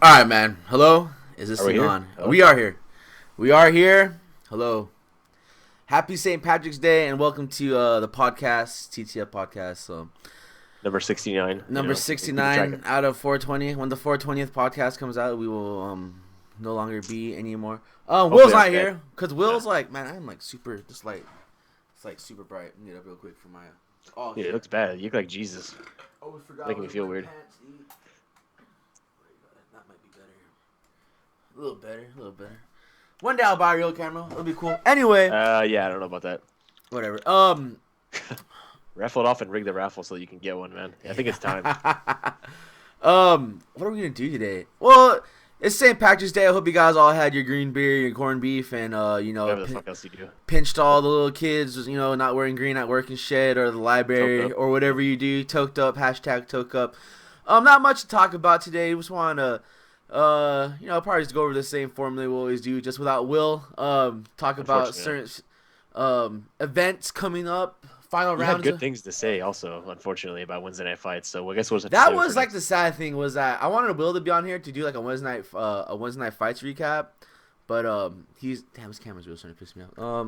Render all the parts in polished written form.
All right, man. Hello. Is this Are we thing here? on? Hello? We are here. We are here. Hello. Happy St. Patrick's Day and welcome to the podcast, TTF podcast. So Number 69. number Keeping track 69 out of 420. When the 420th podcast comes out, we will no longer be anymore. Will's Hopefully I'm not dead. here because Yeah. Will's like, man, I'm like super, just like it's like super bright. Let me get up real quick for my. Oh Yeah, it shit! looks bad. You look like Jesus. Always forgot Making me where's feel my weird. pants. That might be better. A little better. A little better. One day I'll buy a real camera. It'll be cool. Anyway, Yeah, I don't know about that. whatever. Raffle it off and rig the raffle so you can get one, man. I think it's time. What are we gonna do today? Well, it's St. Patrick's Day. I hope you guys all had your green beer, your corned beef, and Whatever the fuck else you do. pinched all the little kids, not wearing green at work and shit, or the Toked library, up. or whatever you do. Toked up, hashtag toke up. Not much to talk about today. We just want to, probably just go over the same formula we always do, just without Will. Talk about Unfortunately. certain events coming up, final You had rounds. good things to say also, unfortunately, about Wednesday night fights. So I guess we'll just have to That save it was for like next. the sad thing was that I wanted Will to be on here to do like a Wednesday night fights recap, but he's damn his camera's really starting to piss me off.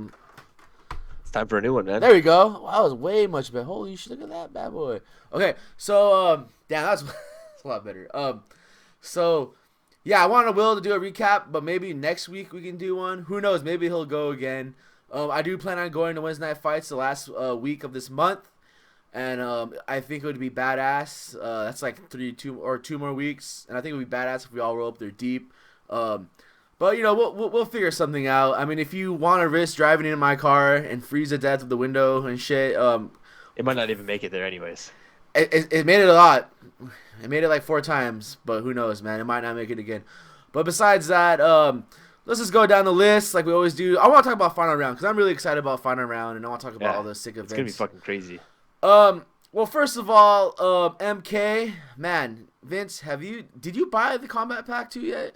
It's time for a new one, man. There we go. Wow, that was way much better. Holy shit, look at that bad boy. Okay, so damn, that's, that's a lot better. So yeah, I wanted Will to do a recap, but maybe next week we can do one. Who knows? Maybe he'll go again. I do plan on going to Wednesday night fights the last week of this month. And I think it would be badass. That's like 2 more weeks, and I think it would be badass if we all roll up there deep. But we'll figure something out. I mean, if you want to risk driving in my car and freeze to death with the window and shit, It might not even make it there, anyways. it made it a lot. It made it like 4 times, but who knows, man? It might not make it again. But besides that, let's just go down the list like we always do. I want to talk about final round because I'm really excited about final round, and I want to talk about all Yeah, the sick it's gonna be events. fucking crazy. Well, first of all, MK, man, Vince, did you buy the combat pack 2 yet?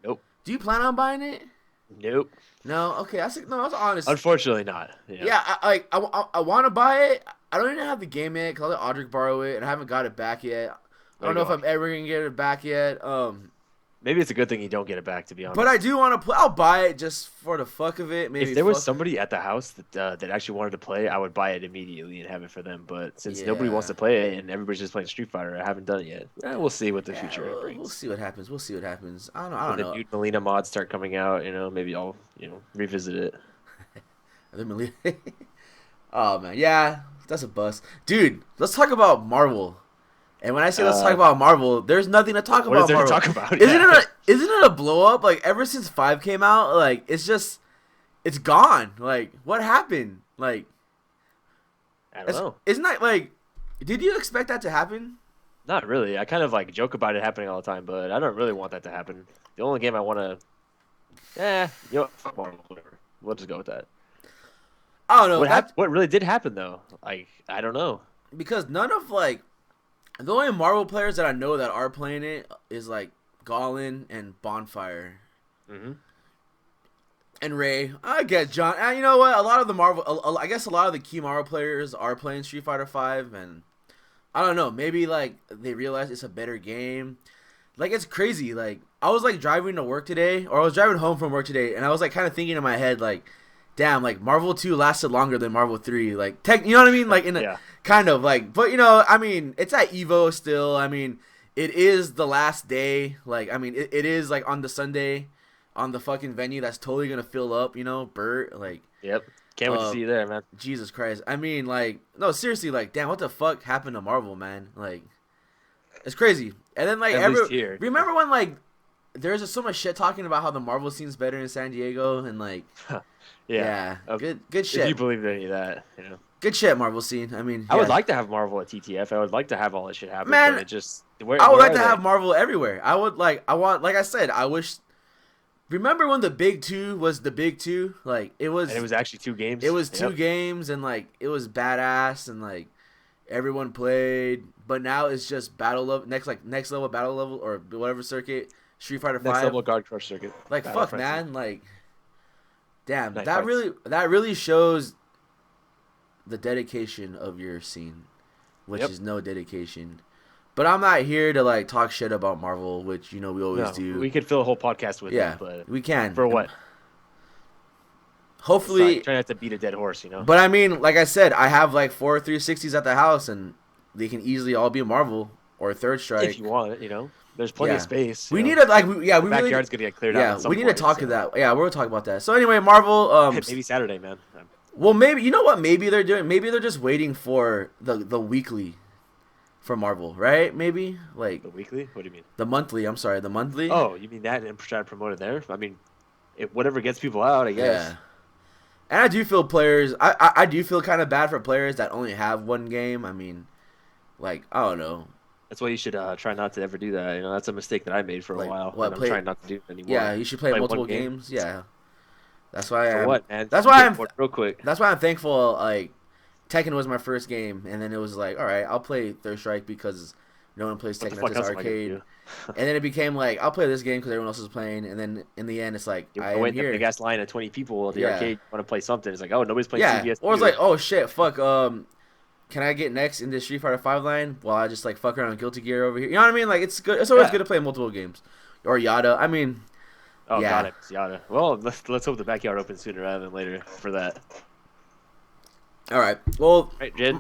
Nope. Do you plan on buying it? Nope. No. Okay, that's honest. Unfortunately, not. Yeah, I want to buy it. I don't even have the game yet because I let Audric borrow it, and I haven't got it back yet. I There don't you know if go. I'm ever gonna get it back yet. Maybe it's a good thing you don't get it back, to be But I honest. do want to play. I'll buy it just for the fuck of it. Maybe If there was fuck. somebody at the house that actually wanted to play, I would buy it immediately and have it for them. But since nobody wants Yeah. to play it and everybody's just playing Street Fighter, I haven't done it yet. We'll see what the Yeah, future we'll brings. see what happens. We'll see what happens. I When don't the know. new Melina mods start coming out, maybe I'll revisit it. I didn't believe. Oh man, yeah, that's a bust, dude. Let's talk about Marvel. And when I say let's talk Uh, about Marvel, there's nothing to talk what is about there to Marvel. talk about? Isn't Yeah, it a blow up? Like ever since 5 came out, like it's gone. Like what happened? Like I don't know. isn't that like? Did you expect that to happen? Not really. I kind of like joke about it happening all the time, but I don't really want that to happen. The only game I want to, fuck Marvel, whatever. We'll just go with that. I don't know What that happened? What really did happen though? Like I don't know. because none of like the only Marvel players that I know that are playing it is like Gollin and Bonfire. Hmm. And Ray, I get John. And you know what? A lot of the Marvel, I guess a lot of the key Marvel players are playing Street Fighter Five, and I don't know. Maybe like they realize it's a better game. Like it's crazy. Like I was like driving to work today, or I was driving home from work today, and I was like kind of thinking in my head, like, damn, like Marvel 2 lasted longer than Marvel 3. Like, you know what I mean? Like in a Yeah. kind of like, but I mean, it's at Evo still. I mean, it is the last day. Like, I mean, it is like on the Sunday on the fucking venue that's totally gonna fill up, Bert, like, Yep. Can't wait to see you there, man. Jesus Christ. I mean, like, no, seriously, like, damn, what the fuck happened to Marvel, man? Like, it's crazy. And then, like, At least here. remember when, like, there's just so much shit talking about how the Marvel scene's better in San Diego, and, like, yeah, Uh, good if you shit. believe any of that. Good shit, Marvel scene. I mean, I would yeah. like to have Marvel at TTF. I would like to have all that shit happen, Man, but it just where I would where like are to have they? Marvel everywhere. Like I said, I wish. Remember when the big two was the big two? Like it was. And it was actually 2 games. It was two Yep. games, and like it was badass, and like everyone played. But now it's just battle level, next level battle level or whatever circuit. Street Fighter Next 5. level guard crush circuit. Like Battle fuck, Frenzy. man. Like damn, Night that fights. really shows the dedication of your scene, which Yep. is no dedication. But I'm not here to like talk shit about Marvel, which we always do. We could fill a whole podcast with Yeah, it, but we can. for what? Hopefully, Try not to beat a dead horse, But I mean, like I said, I have like 4 360s at the house, and they can easily all be Marvel or Third Strike if you want it. There's plenty of space. We need to like, we really backyard's gonna get cleared out. Yeah, at some we need point, to talk to that. Yeah, we're gonna talk about that. So anyway, Marvel. Maybe Saturday, man. Well, maybe you know what? Maybe they're doing. Maybe they're just waiting for the weekly for Marvel, right? Maybe like the weekly. What do you mean? The monthly. I'm sorry, the monthly. Oh, you mean that and try to promote it there? I mean, whatever gets people out, I guess. Yeah. And I do feel players. I do feel kind of bad for players that only have one game. I mean, like I don't know. That's why you should try not to ever do that. That's a mistake that I made for a while. I'm trying not to do it anymore. Yeah, you should play multiple games. Yeah. That's why. For what, man? That's why I'm real quick. That's why I'm thankful. Like, Tekken was my first game, and then it was like, all right, I'll play Third Strike because no one plays Tekken at this arcade. And then it became like, I'll play this game because everyone else is playing. And then in the end, it's like, I went in a big ass line of 20 people at the arcade. Want to play something? It's like, oh, nobody's playing CBS. Or it's like, oh shit, fuck. Can I get next in this Street Fighter 5 line while I just like fuck around with Guilty Gear over here? You know what I mean? Like it's good. It's always good to play multiple games. Or Yada. I mean. Oh, got it. Yada. Well, let's hope the backyard opens sooner rather than later for that. All right. Well. Right, Jed.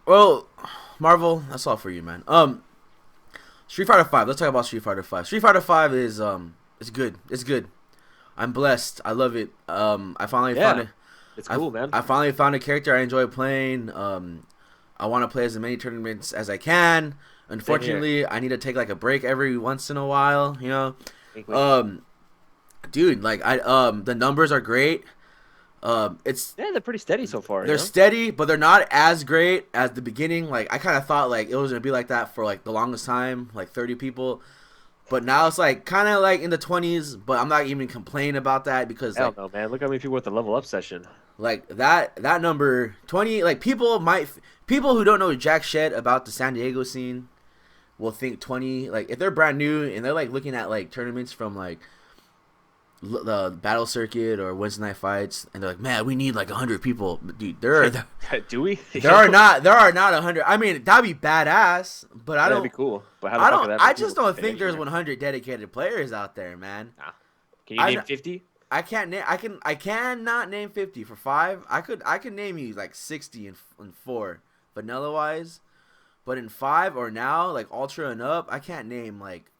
Well, Marvel. That's all for you, man. Street Fighter 5. Let's talk about Street Fighter 5. Street Fighter 5 is it's good. It's good. I'm blessed. I love it. I finally found it. It's cool, man. I finally found a character I enjoy playing. I want to play as many tournaments as I can. Unfortunately, I need to take like a break every once in a while. Dude, like the numbers are great. They're pretty steady so far. They're steady, but they're not as great as the beginning. Like I kind of thought like it was gonna be like that for like the longest time, like 30 people. But now it's like kind of like in the 20s. But I'm not even complaining about that because hell no, man. Look how many people at the level up session. Like that number 20. Like people who don't know jack shit about the San Diego scene will think 20. Like if they're brand new and they're like looking at like tournaments from like the Battle Circuit or Wednesday Night Fights, and they're like, man, we need like 100 people. Dude, do we? there are not 100. I mean, that'd be badass, but I don't. That'd be cool. But I just don't think there's 100 dedicated players out there, man. Nah. Can you name 50? I can't name. I cannot name 50 for 5. I could name you like 60 in 4 vanilla wise, but in 5 or now like ultra and up, I can't name like.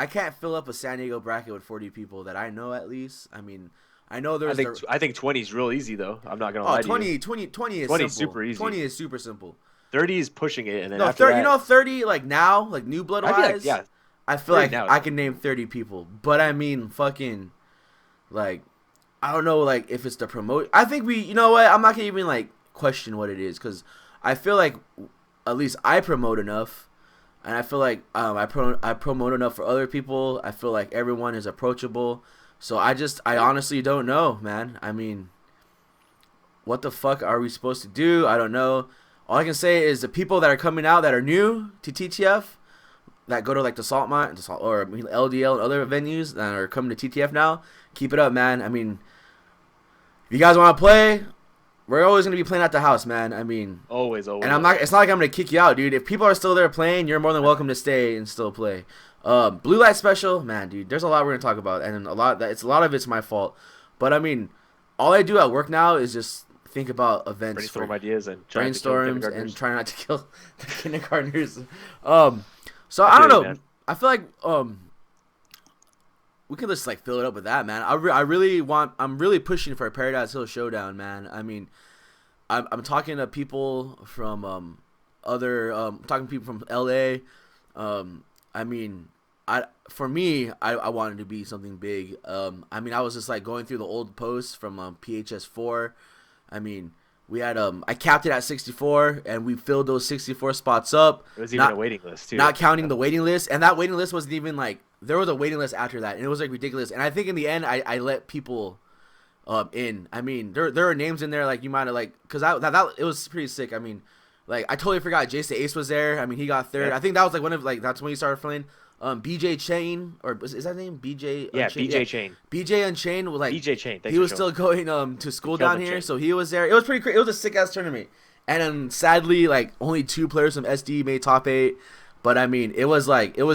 I can't fill up a San Diego bracket with 40 people that I know at least. I mean, I know there's. I think 20 is real easy though. I'm not gonna lie to you. 20 is 20 simple. Is super easy. 20 is super simple. 30 is pushing it, and then 30 like now, like new blood wise. Yeah. I feel like I can name 30 people, but I mean, fucking, like, I don't know, like if it's the promote. I think you know what? I'm not gonna even like question what it is because I feel like at least I promote enough. And I feel like I promote enough for other people. I feel like everyone is approachable. So I honestly don't know, man. I mean, what the fuck are we supposed to do? I don't know. All I can say is the people that are coming out that are new to TTF, that go to like the Salt Mine, or LDL and other venues that are coming to TTF now, keep it up, man. I mean, if you guys want to play, we're always gonna be playing at the house, man. I mean, always. And it's not like I'm gonna kick you out, dude. If people are still there playing, you're more than welcome to stay and still play. Blue Light Special, man, dude. There's a lot we're gonna talk about, and a lot of it's my fault. But I mean, all I do at work now is just think about events, brainstorm ideas, and brainstorms, and try not to kill the kindergartners. So I don't know. Man. I feel like we can just like fill it up with that, man. I'm really pushing for a Paradise Hill Showdown, man. I mean, I'm talking to people from talking to people from LA. I mean, for me, I wanted to be something big. I mean, I was just like going through the old posts from PHS4. I mean, we had I capped it at 64, and we filled those 64 spots up. It was even a waiting list too. Not counting the waiting list, and that waiting list wasn't even like there was a waiting list after that, and it was like ridiculous. And I think in the end, I let people in. I mean, there are names in there like you might have like because that it was pretty sick. I mean, like I totally forgot Jace the Ace was there. I mean, he got third. Yeah. I think that was like one of like that's when he started playing. BJ Chain or is that name BJ? Yeah, Unchained? BJ Chain. BJ Unchained was like BJ Chain. He was still going to school down here, so he was there. It was pretty. It was a sick ass tournament, and sadly, like only 2 players from SD made top 8. But I mean, it was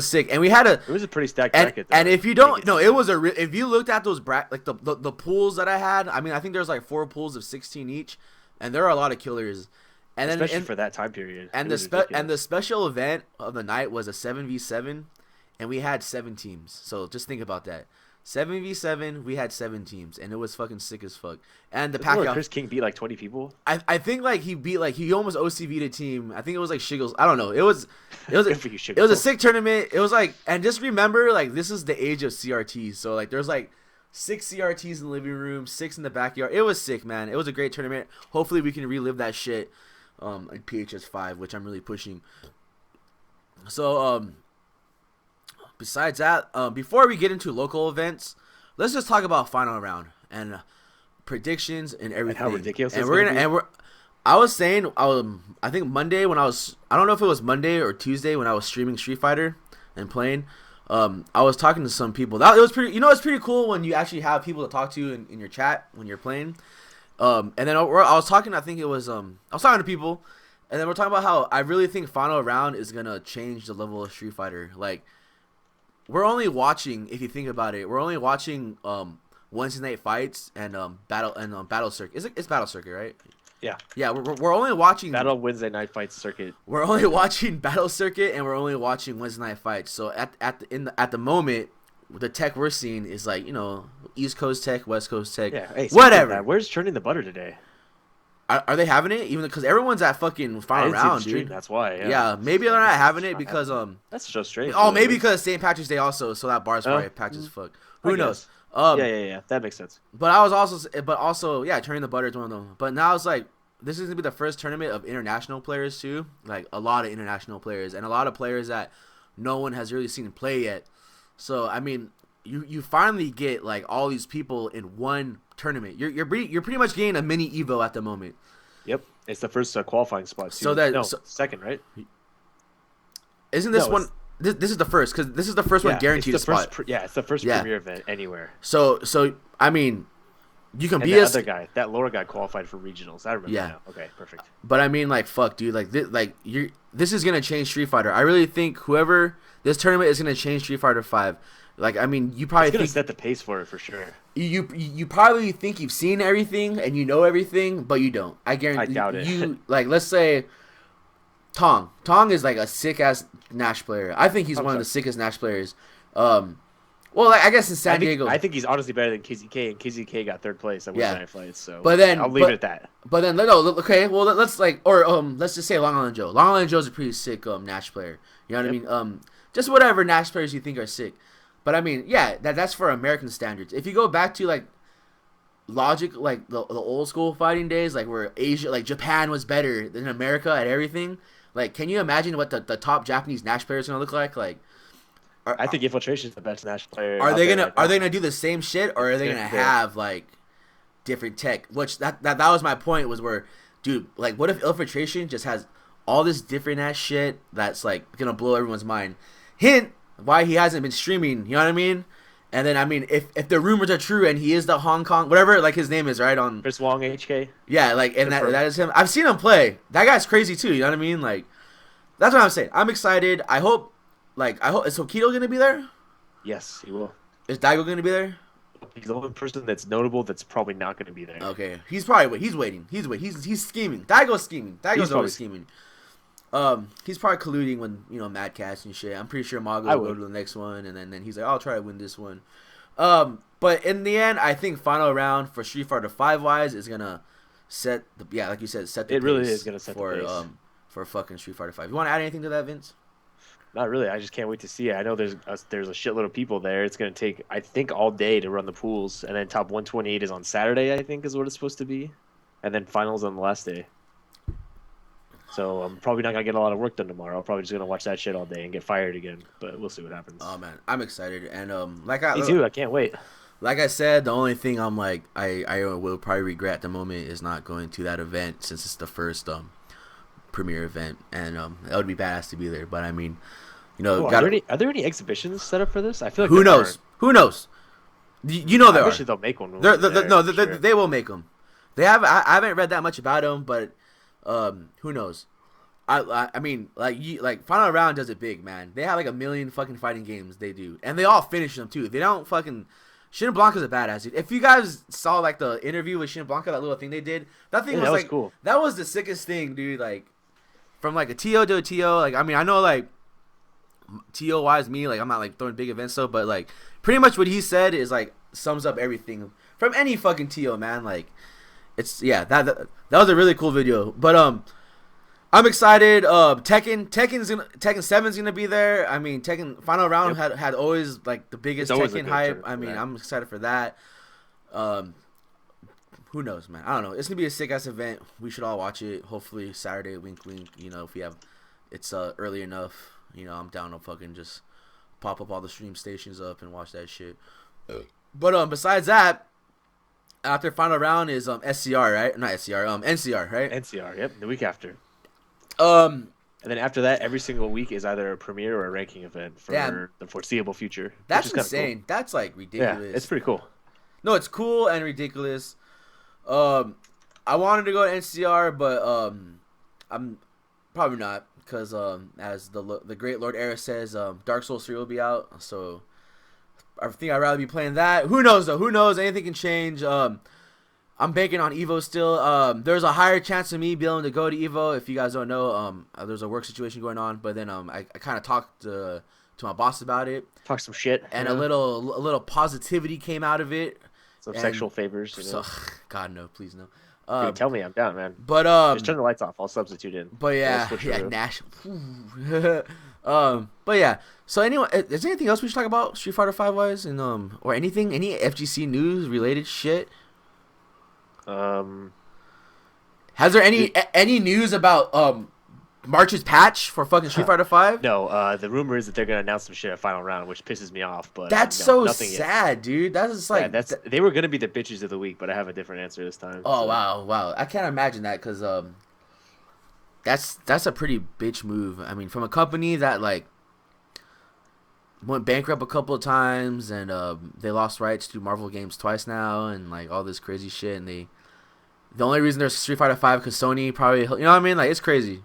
sick, and we had It was a pretty stacked bracket. And if you don't, no, it was if you looked at those like the pools that I had, I mean, I think there's like 4 pools of 16 each, and there are a lot of killers. And especially for that time period. And the special event of the night was a 7v7, and we had 7 teams. So just think about that. 7v7, we had 7 teams, and it was fucking sick as fuck. And the pack Chris King beat like 20 people. I think like he almost OCV'd a team. I think it was like Shiggles. I don't know. It was a sick tournament. It was like, and just remember, like, this is the age of CRTs. So like there's like 6 CRTs in the living room, 6 in the backyard. It was sick, man. It was a great tournament. Hopefully we can relive that shit in PHS 5, which I'm really pushing. So besides that, before we get into local events, let's just talk about final round and predictions and everything. And how ridiculous and I was saying, I think Monday when I don't know if it was Monday or Tuesday when I was streaming Street Fighter and playing. I was talking to some people. It was pretty. It's pretty cool when you actually have people to talk to in your chat when you're playing. And then I was talking. I think it was I was talking to people, and then we're talking about how I really think final round is gonna change the level of Street Fighter. Like, we're only watching, if you think about it, we're only watching Wednesday night fights and battle circuit. It's battle circuit, right? Yeah. Yeah, we're only watching Battle Wednesday night fights circuit. We're only watching battle circuit, and we're only watching Wednesday night fights. So at the moment, the tech we're seeing is like, East Coast tech, West Coast tech, yeah, hey, whatever. Where's Churning the Butter today? Are they having it? Even because everyone's at fucking final round, dude. That's why. Yeah, maybe they're not having it because that's so strange. Oh, maybe because St. Patrick's Day also, so that bar's probably packed as fuck. Who knows? Yeah, that makes sense. But I was also, Turning the Butter is one of them. But now it's like, this is gonna be the first tournament of international players too, like a lot of international players and a lot of players that no one has really seen play yet. So I mean, you finally get like all these people in one tournament. You're pretty much getting a mini Evo at the moment. Yep, it's the first qualifying spot too. So second, right? Isn't this one? This is the first, because this is the first one guaranteed spot. It's the first premier event anywhere. So I mean, you can be that lower guy qualified for regionals. I remember. Yeah. Now. Okay, perfect. But I mean, like, fuck, dude. Like, this is gonna change Street Fighter. I really think this tournament is gonna change Street Fighter 5. Like, I mean, you probably it's gonna set the pace for it for sure. You probably think you've seen everything and you know everything, but you don't. I guarantee. I doubt it. Like, let's say Tong. Tong is like a sick ass Nash player. I think he's one of the sickest Nash players. Well, like, I guess in San Diego, I think he's honestly better than KZK, and KZK got 3rd place at Wednesday Night Fights. So, but then I'll leave it at that. But then okay. Well, let's let's just say Long Island Joe. Long Island Joe's a pretty sick Nash player. You know what I mean? Just whatever Nash players you think are sick. But I mean, yeah, that's for American standards. If you go back to like logic, like the old school fighting days, like where Asia, like Japan was better than America at everything. Like, can you imagine what the top Japanese Nash players gonna look like? Like, I think Infiltration is the best Nash player. Are they gonna do the same shit, or are they gonna have like different tech? Which that was my point, was where, dude, like, what if Infiltration just has all this different ass shit that's like gonna blow everyone's mind? Hint why he hasn't been streaming. You know what I mean? And then I mean, if the rumors are true and he is the Hong Kong whatever like his name is, right, on Chris Wong HK. Yeah, like, and that is him. I've seen him play. That guy's crazy too. You know what I mean? Like, that's what I'm saying. I'm excited. I hope. Is Hokido gonna be there? Yes, he will. Is Daigo gonna be there? He's the only person that's notable that's probably not gonna be there. Okay, he's probably waiting. He's scheming. Daigo's scheming. Daigo's always scheming. He's probably colluding with Mad Cats and shit. I'm pretty sure Mago will go to the next one, and then he's like, I'll try to win this one. But in the end, I think final round for Street Fighter 5 wise is gonna set like you said, set the pace. It really is gonna set the pace for fucking Street Fighter 5. You want to add anything to that, Vince? Not really. I just can't wait to see it. I know there's a shitload of people there. It's going to take, I think, all day to run the pools. And then top 128 is on Saturday, I think, is what it's supposed to be. And then finals on the last day. So I'm probably not going to get a lot of work done tomorrow. I'm probably just going to watch that shit all day and get fired again. But we'll see what happens. Oh, man. I'm excited. And me too. I can't wait. Like I said, the only thing I'm like, I will probably regret at the moment is not going to that event, since it's the first premiere event. And that would be badass to be there. But I mean, are there any exhibitions set up for this? I feel like who knows? Who knows? There are. Wish they'll make one. They will make them. They have. I haven't read that much about them, but who knows? I mean, like Final Round does it big, man. They have like 1 million fucking fighting games. They do, and they all finish them too. They don't fucking. Shin Blanca's a badass dude. If you guys saw like the interview with Shin Blanca, that little thing they did, that thing was that was like cool. That was the sickest thing, dude. Like from like a TO to a TO. Like I mean, I know like TO wise me, like I'm not like throwing big events though, but like pretty much what he said is like sums up everything from any fucking TO, man. Like it's that was a really cool video. But I'm excited. Tekken 7's gonna be there. I mean, Tekken Final Round had always like the biggest Tekken hype. I mean, I'm excited for that. Who knows, man? I don't know. It's gonna be a sick ass event. We should all watch it. Hopefully Saturday. Wink, wink. You know, if we have, it's early enough. You know, I'm down to fucking just pop up all the stream stations up and watch that shit. But besides that, after Final Round is SCR, right? Not SCR. NCR, right? NCR. Yep. The week after. And then after that, every single week is either a premiere or a ranking event for the foreseeable future. That's insane. Cool. That's like ridiculous. Yeah, it's pretty cool. No, it's cool and ridiculous. I wanted to go to NCR, but I'm probably not because as the great Lord Era says, Dark Souls 3 will be out, so I think I'd rather be playing that. Who knows though? Who knows? Anything can change. I'm banking on Evo still. There's a higher chance of me being able to go to Evo. If you guys don't know, there's a work situation going on. But then I kind of talked to my boss about it. Talk some shit. And a little positivity came out of it. Some sexual favors. You know? So, God no, please no. Dude, tell me, I'm down, man. But just turn the lights off. I'll substitute in. But yeah, Nash. But yeah. So anyway, is there anything else we should talk about Street Fighter 5 wise, and or any FGC news related shit? Has there any news about March's patch for fucking Street Fighter 5? No, the rumor is that they're gonna announce some shit at Final Round, which pisses me off. But that's so sad, dude. That is like they were gonna be the bitches of the week, but I have a different answer this time. Oh so. Wow! I can't imagine that because that's a pretty bitch move. I mean, from a company that like went bankrupt a couple of times and they lost rights to Marvel games twice now and like all this crazy shit, and the only reason there's Street Fighter 5 because Sony probably, you know what I mean, like it's crazy.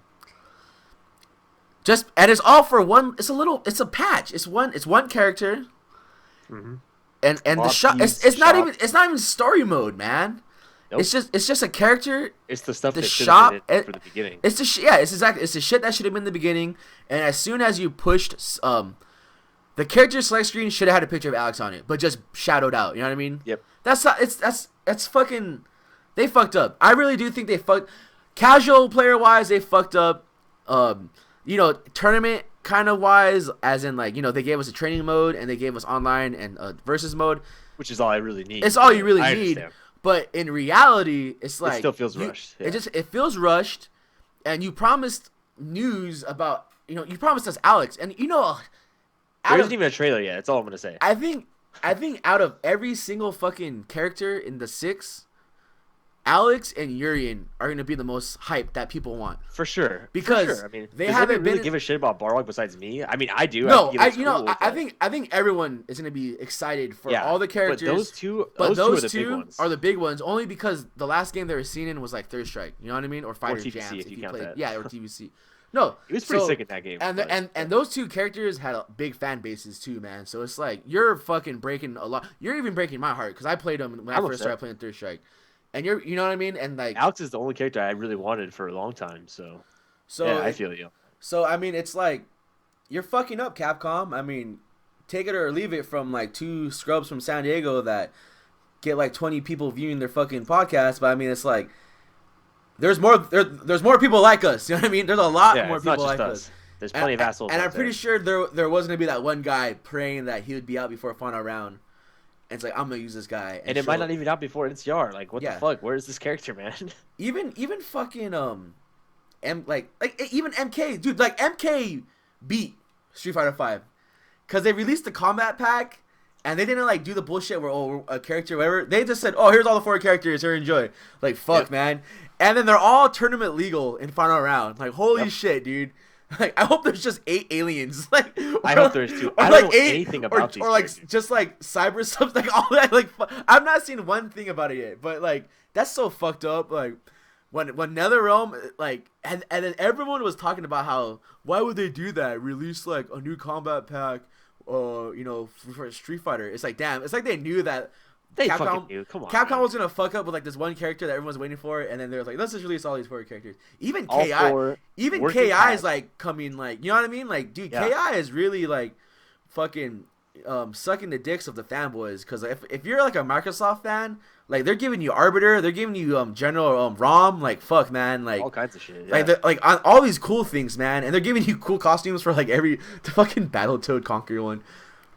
And it's all for one. It's a patch. It's one character, and the shop. It's not even story mode, man. Nope. It's just a character. It's the stuff the that shop should have been in for the beginning. It's the shit that should have been in the beginning. And as soon as you pushed the character select screen should have had a picture of Alex on it, but just shadowed out. You know what I mean? Yep. That's fucking. They fucked up. I really do think they fucked. Casual player wise, they fucked up. Tournament kind of wise, as in like they gave us a training mode and they gave us online and versus mode, which is all I really need. It's all you really need. But in reality, it's like it still feels rushed. Yeah. It feels rushed, and you promised news about you promised us Alex, and there isn't even a trailer yet. That's all I'm gonna say. I think out of every single fucking character in the 6, Alex and Urian are gonna be the most hype that people want. For sure. Because I mean, they haven't really give a shit about Barlog besides me. I mean, I do. No, I think everyone is gonna be excited for all the characters. But those two are the big ones. Only because the last game they were seen in was like Third Strike. You know what I mean? Or Fighter Jams if you count played. That. Yeah, or TVC. No, it was pretty sick in that game. And those two characters had big fan bases too, man. So it's like you're fucking breaking a lot. You're even breaking my heart because I played them when I first started playing Third Strike. And you know what I mean? And like Alex is the only character I really wanted for a long time. So yeah, I feel you. So I mean, it's like you're fucking up, Capcom. I mean, take it or leave it from like 2 scrubs from San Diego that get like 20 people viewing their fucking podcast. But I mean, it's like there's more people like us. You know what I mean? There's a lot more people like us. There's plenty of assholes. And I'm pretty sure there was gonna be that one guy praying that he would be out before Final Round. And it's like I'm gonna use this guy, and it might not even out before NCR. Like what the fuck? Where is this character, man? even fucking even MK, dude. Like MK beat Street Fighter 5 because they released the combat pack, and they didn't like do the bullshit where a character whatever. They just said, here's all the 4 characters. Here, enjoy. Like fuck, man. And then they're all tournament legal in Final Round. Like holy shit, dude. Like I hope there's just 8 aliens. Like I hope there's 2. I don't know anything about these. Or like just like cyber stuff, like all that. Like I've not seen one thing about it yet. But like that's so fucked up. Like when NetherRealm like and then everyone was talking about how why would they do that? Release like a new combat pack, for Street Fighter. It's like damn, it's like they knew that They fucking knew. Come on. Capcom man. was gonna fuck up with like this one character that everyone's waiting for, and then they're like, let's just release all these 4 characters. Even All Ki, four even working Ki class. is like coming like you know what I mean? Like dude, Yeah. Ki is really like fucking sucking the dicks of the fanboys because if you're like a Microsoft fan, like they're giving you Arbiter, they're giving you General ROM, like fuck man, like All kinds of shit. Yeah. like like on all these cool things, man, and they're giving you cool costumes for like the fucking Battletoad Conquer one.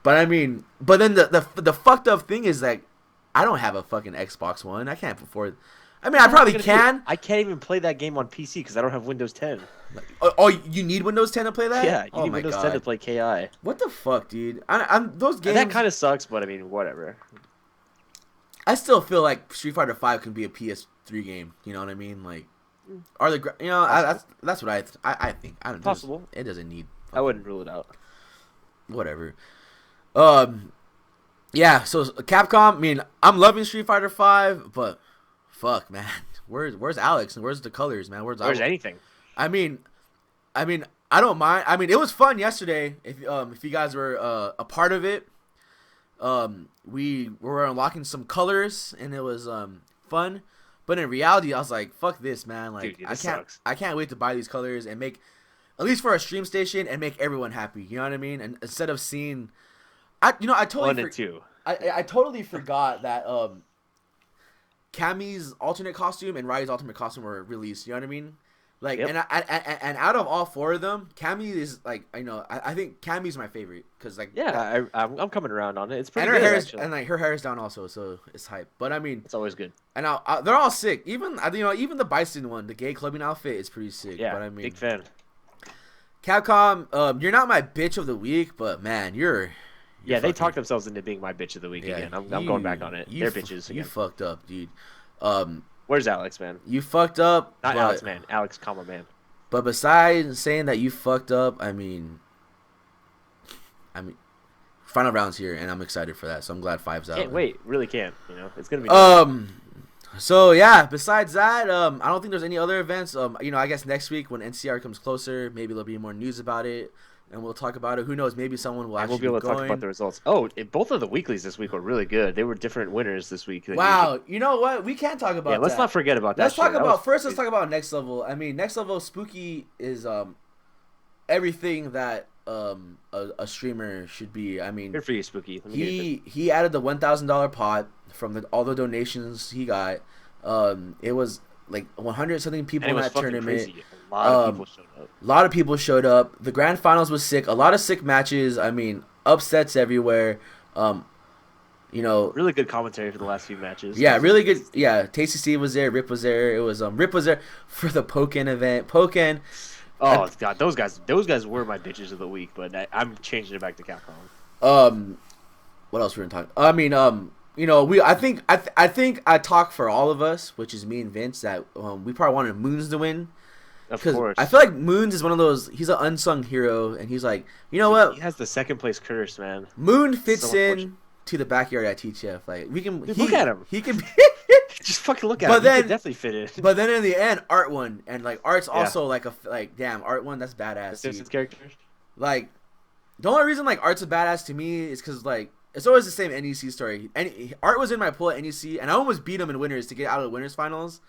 But I mean, but then the fucked up thing is like I don't have a fucking Xbox One. I can't afford. I mean, I probably can. I can't even play that game on PC because I don't have Windows 10. Oh, you need Windows 10 to play that? Yeah, you Oh need my Windows God. 10 to play KI. What the fuck, dude? I'm those games. And that kind of sucks, but I mean, whatever. I still feel like Street Fighter 5 can be a PS3 game. You know what I mean? Like, are the that's what I think. I don't. Possible. It doesn't need. I wouldn't rule it out. Whatever. Yeah. So Capcom. I mean, I'm loving Street Fighter 5, but fuck, man. Where's Alex and where's the colors, man? Where's anything? I mean, I don't mind. I mean, it was fun yesterday. If you guys were a part of it, we were unlocking some colors and it was fun. But in reality, I was like, "Fuck this, man! Like, Dude, I can't wait to buy these colors and make at least for a stream station and make everyone happy." You know what I mean? And instead of seeing, I totally 1 and 2. I totally forgot that Cammy's alternate costume and Rai's alternate costume were released. You know what I mean? Like, Yep. and out of all 4 of them, Cammy is like I think Cammy's my favorite because like Yeah, I'm coming around on it. It's pretty and her good, hair is, actually. and like her hair is down also, so it's hype. But I mean, It's always good. and they're all sick. Even even the Bison one, the gay clubbing outfit is pretty sick. Yeah, but I mean, big fan. Capcom, you're not my bitch of the week, but man, you're Yeah, they fucking- talked themselves into being my bitch of the week yeah, again. I'm going back on it. They're fu- bitches You again. fucked up, dude. Where's Alex, man? You fucked up. Not but, Alex, man. Alex, comma, man. But besides saying that you fucked up, I mean, final round's here, and I'm excited for that. So I'm glad 5's out. Can't wait. Really can't. It's gonna be. So yeah. Besides that, I don't think there's any other events. I guess next week when NCR comes closer, maybe there'll be more news about it, and we'll talk about it. Who knows? Maybe someone will And actually we'll be able to going. talk about the results. Oh, both of the weeklies this week were really good. They were different winners this week. than Wow. usual. You know what? We can't talk about. Yeah, let's that. not forget about that. Let's talk shit. That about was first. Let's crazy. talk about Next Level. I mean, Next Level Spooky is everything that a streamer should be. I mean, Good for you, Spooky. Let me get you he added the $1,000 pot from all the donations he got. It was like 100 something people and it in was that fucking tournament. crazy. A lot of people showed up. A lot of people showed up. The grand finals was sick. A lot of sick matches. I mean, upsets everywhere. Really good commentary for the last few matches. Yeah, really good. Yeah, Tasty Steve was there. Rip was there. It was Rip was there for the Pokken event. Pokken. Oh god, those guys were my bitches of the week, but I'm changing it back to Capcom. What else we're gonna talk? I mean, I think I talk for all of us, which is me and Vince, that we probably wanted Moons to win. Of Because course. I feel like Moons is one of those. He's an unsung hero, and he's like, you know what? He has the second place curse, man. Moon fits So in unfortunate. to the backyard at TTF. Like we can Dude, look at him. He can. Be, Just fucking look at But him. then- He could definitely fit in. but then in the end, Art won, and like Art's Yeah. also like damn Art won. That's The badass. Simpsons Dude. characters. Like the only reason like Art's a badass to me is because like it's always the same NEC story. Art was in my pool at NEC, and I almost beat him in winners to get out of the winners finals.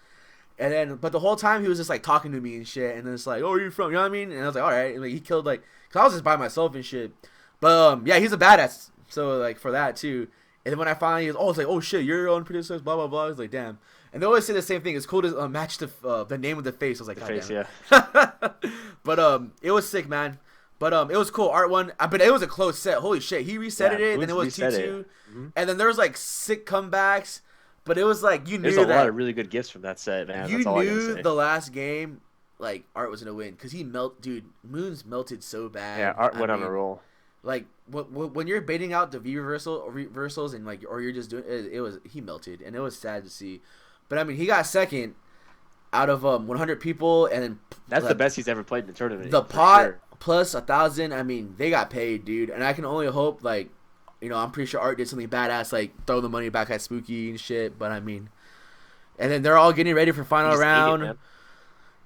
And then, but the whole time he was just like talking to me and shit, and then it's like, "Oh, where are you from?" You know what I mean? And I was like, "All right." And, like he killed cause I was just by myself and shit. But yeah, he's a badass. So like for that too. And then when I finally was, it's like, "Oh shit, you're on pretty success." Blah blah blah. I was like, "Damn." And they always say the same thing. It's cool to match the name of the face. I was like, The "God face, damn yeah. it." But it was sick, man. But it was cool. Art won, but it was a close set. Holy shit, he reset Yeah, it, and then it was reset 2-2, it. Mhm. and then there was like sick comebacks. But it was like you knew There's a that lot of really good gifts from that set, man. you That's all I gotta knew say. the last game, like Art was gonna win because dude. Moons melted so bad. Yeah, Art went on a mean, roll. Like when you're baiting out the V reversals and like, or you're just doing it, he melted, and it was sad to see. But I mean, he got second out of 100 people, and then That's the best he's ever played in the tournament. the for pot sure. plus 1,000. I mean, they got paid, dude, and I can only hope like, I'm pretty sure Art did something badass, like throw the money back at Spooky and shit. But I mean, And then they're all getting ready for final round. And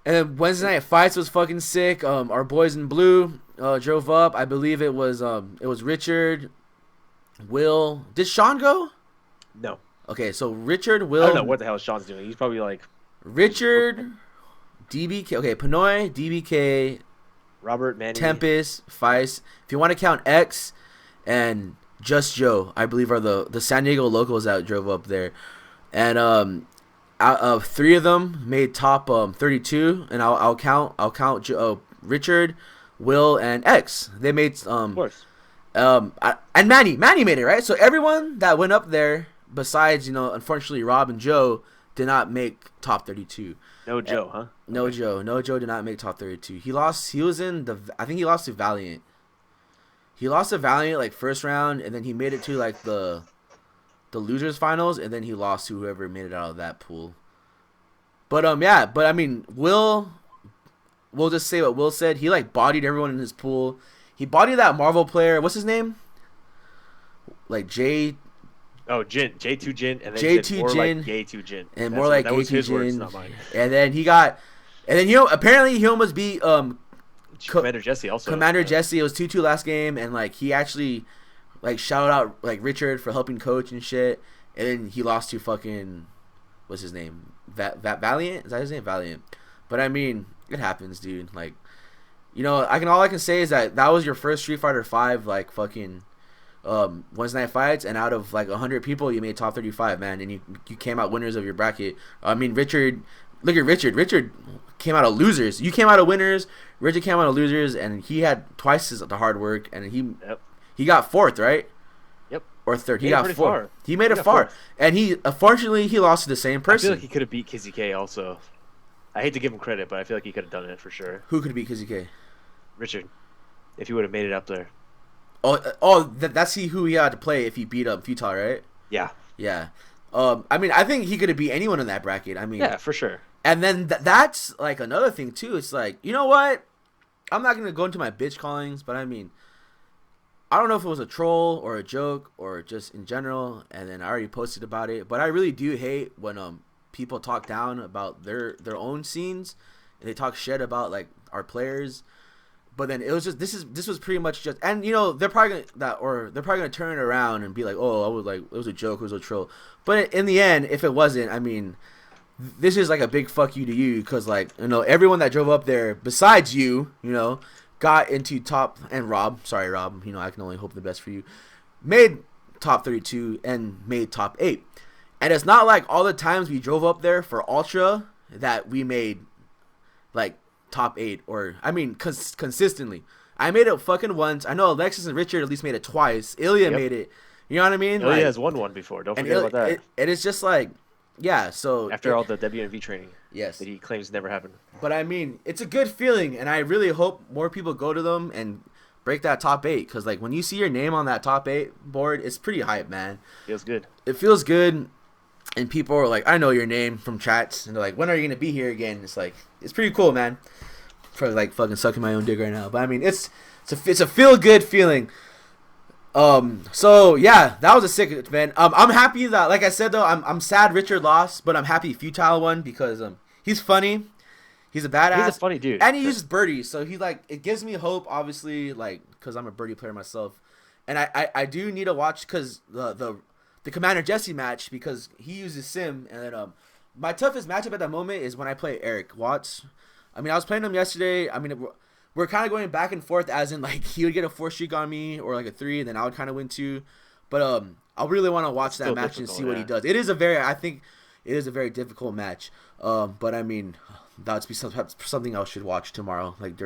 then Wednesday night fights was fucking sick. Our boys in blue drove up. I believe it was Richard, Will. Did Sean go? No. Okay, so Richard, Will. I don't know what the hell Sean's doing. He's probably like Richard, DBK. Okay, Pinoy, DBK, Robert, Manny, Tempest, Feist. If you want to count X and Just Joe, I believe are the San Diego locals that drove up there. And out of 3 of them made top 32, and I'll count Richard, Will, and X. They made of course. And Manny made it, right? So everyone that went up there, besides unfortunately Rob and Joe, did not make top 32. No Joe, huh? No okay. No Joe did not make top 32. He lost. He was in I think he lost to Valiant. He lost to Valiant like first round, and then he made it to like the losers finals, and then he lost to whoever made it out of that pool. But I mean, we'll just say what Will said. He like bodied everyone in his pool. He bodied that Marvel player. What's his name? Like J. Oh, Jin, J2 Jin, and then J2 more Jin, like Gay2 Jin, and more like Gay2 Jin. Words, not mine. And then apparently he almost beat Commander Jesse also. Commander Jesse. It was 2-2 last game, and like he actually like shouted out like Richard for helping coach and shit. And then he lost to fucking what's his name? Valiant? Is that his name? Valiant. But I mean, it happens, dude. Like, all I can say is that was your first Street Fighter 5 like fucking Wednesday night fights, and out of like 100 people, you made top 35, man, and you came out winners of your bracket. I mean, Richard, look at Richard. Richard came out of losers. You came out of winners. Richard came out of losers, and he had twice the hard work, and he got 4th, right? Yep. Or 3rd. He got 4th. Far. He made it far, and he unfortunately he lost to the same person. I feel like he could have beat Kizzy K also. I hate to give him credit, but I feel like he could have done it for sure. Who could beat Kizzy K? Richard, if he would have made it up there. That's who he had to play if he beat Futile, right? Yeah. Yeah. I mean, I think he could have beat anyone in that bracket. I mean, yeah, for sure. And then that's like another thing too. It's like, you know what? I'm not gonna go into my bitch callings, but I mean, I don't know if it was a troll or a joke or just in general. And then I already posted about it, but I really do hate when people talk down about their own scenes and they talk shit about like our players. But then it was just this was pretty much just, and they're probably gonna turn it around and be like, oh, I was like, it was a joke, it was a troll. But in the end, if it wasn't, I mean, this is like a big fuck you to you, because like everyone that drove up there besides you, got into top, and Rob, I can only hope the best for you, made top 32 and made top 8, and it's not like all the times we drove up there for Ultra that we made like top 8, or I mean consistently. I made it fucking once. I know Alexis and Richard at least made it twice. Ilya made it. You know what I mean? Ilya has won one before. Don't forget about that. And it's just like, yeah. So after all the WNV training, yes, that he claims never happened. But I mean, it's a good feeling, and I really hope more people go to them and break that top 8. Because like when you see your name on that top 8 board, it's pretty hype, man. Feels good. It feels good. And people are like, I know your name from chats, and they're like, when are you gonna be here again? It's like, it's pretty cool, man. Probably like fucking sucking my own dick right now, but I mean, it's a feel good feeling. So yeah, that was a sick event. I'm happy that, like I said though, I'm sad Richard lost, but I'm happy Futile won because he's funny, he's a badass, he's a funny dude, and he uses birdies, so he like, it gives me hope, obviously, like because I'm a birdie player myself, and I do need to watch because the Commander Jesse match, because he uses Sim, and then my toughest matchup at the moment is when I play Eric Watts. I mean, I was playing him yesterday. I mean, we're kind of going back and forth, as in like he would get a 4 streak on me or like a 3, and then I would kind of win 2. But I really want to watch that match and see what he does. I think it is a very difficult match. But I mean, that's something I should watch tomorrow. Like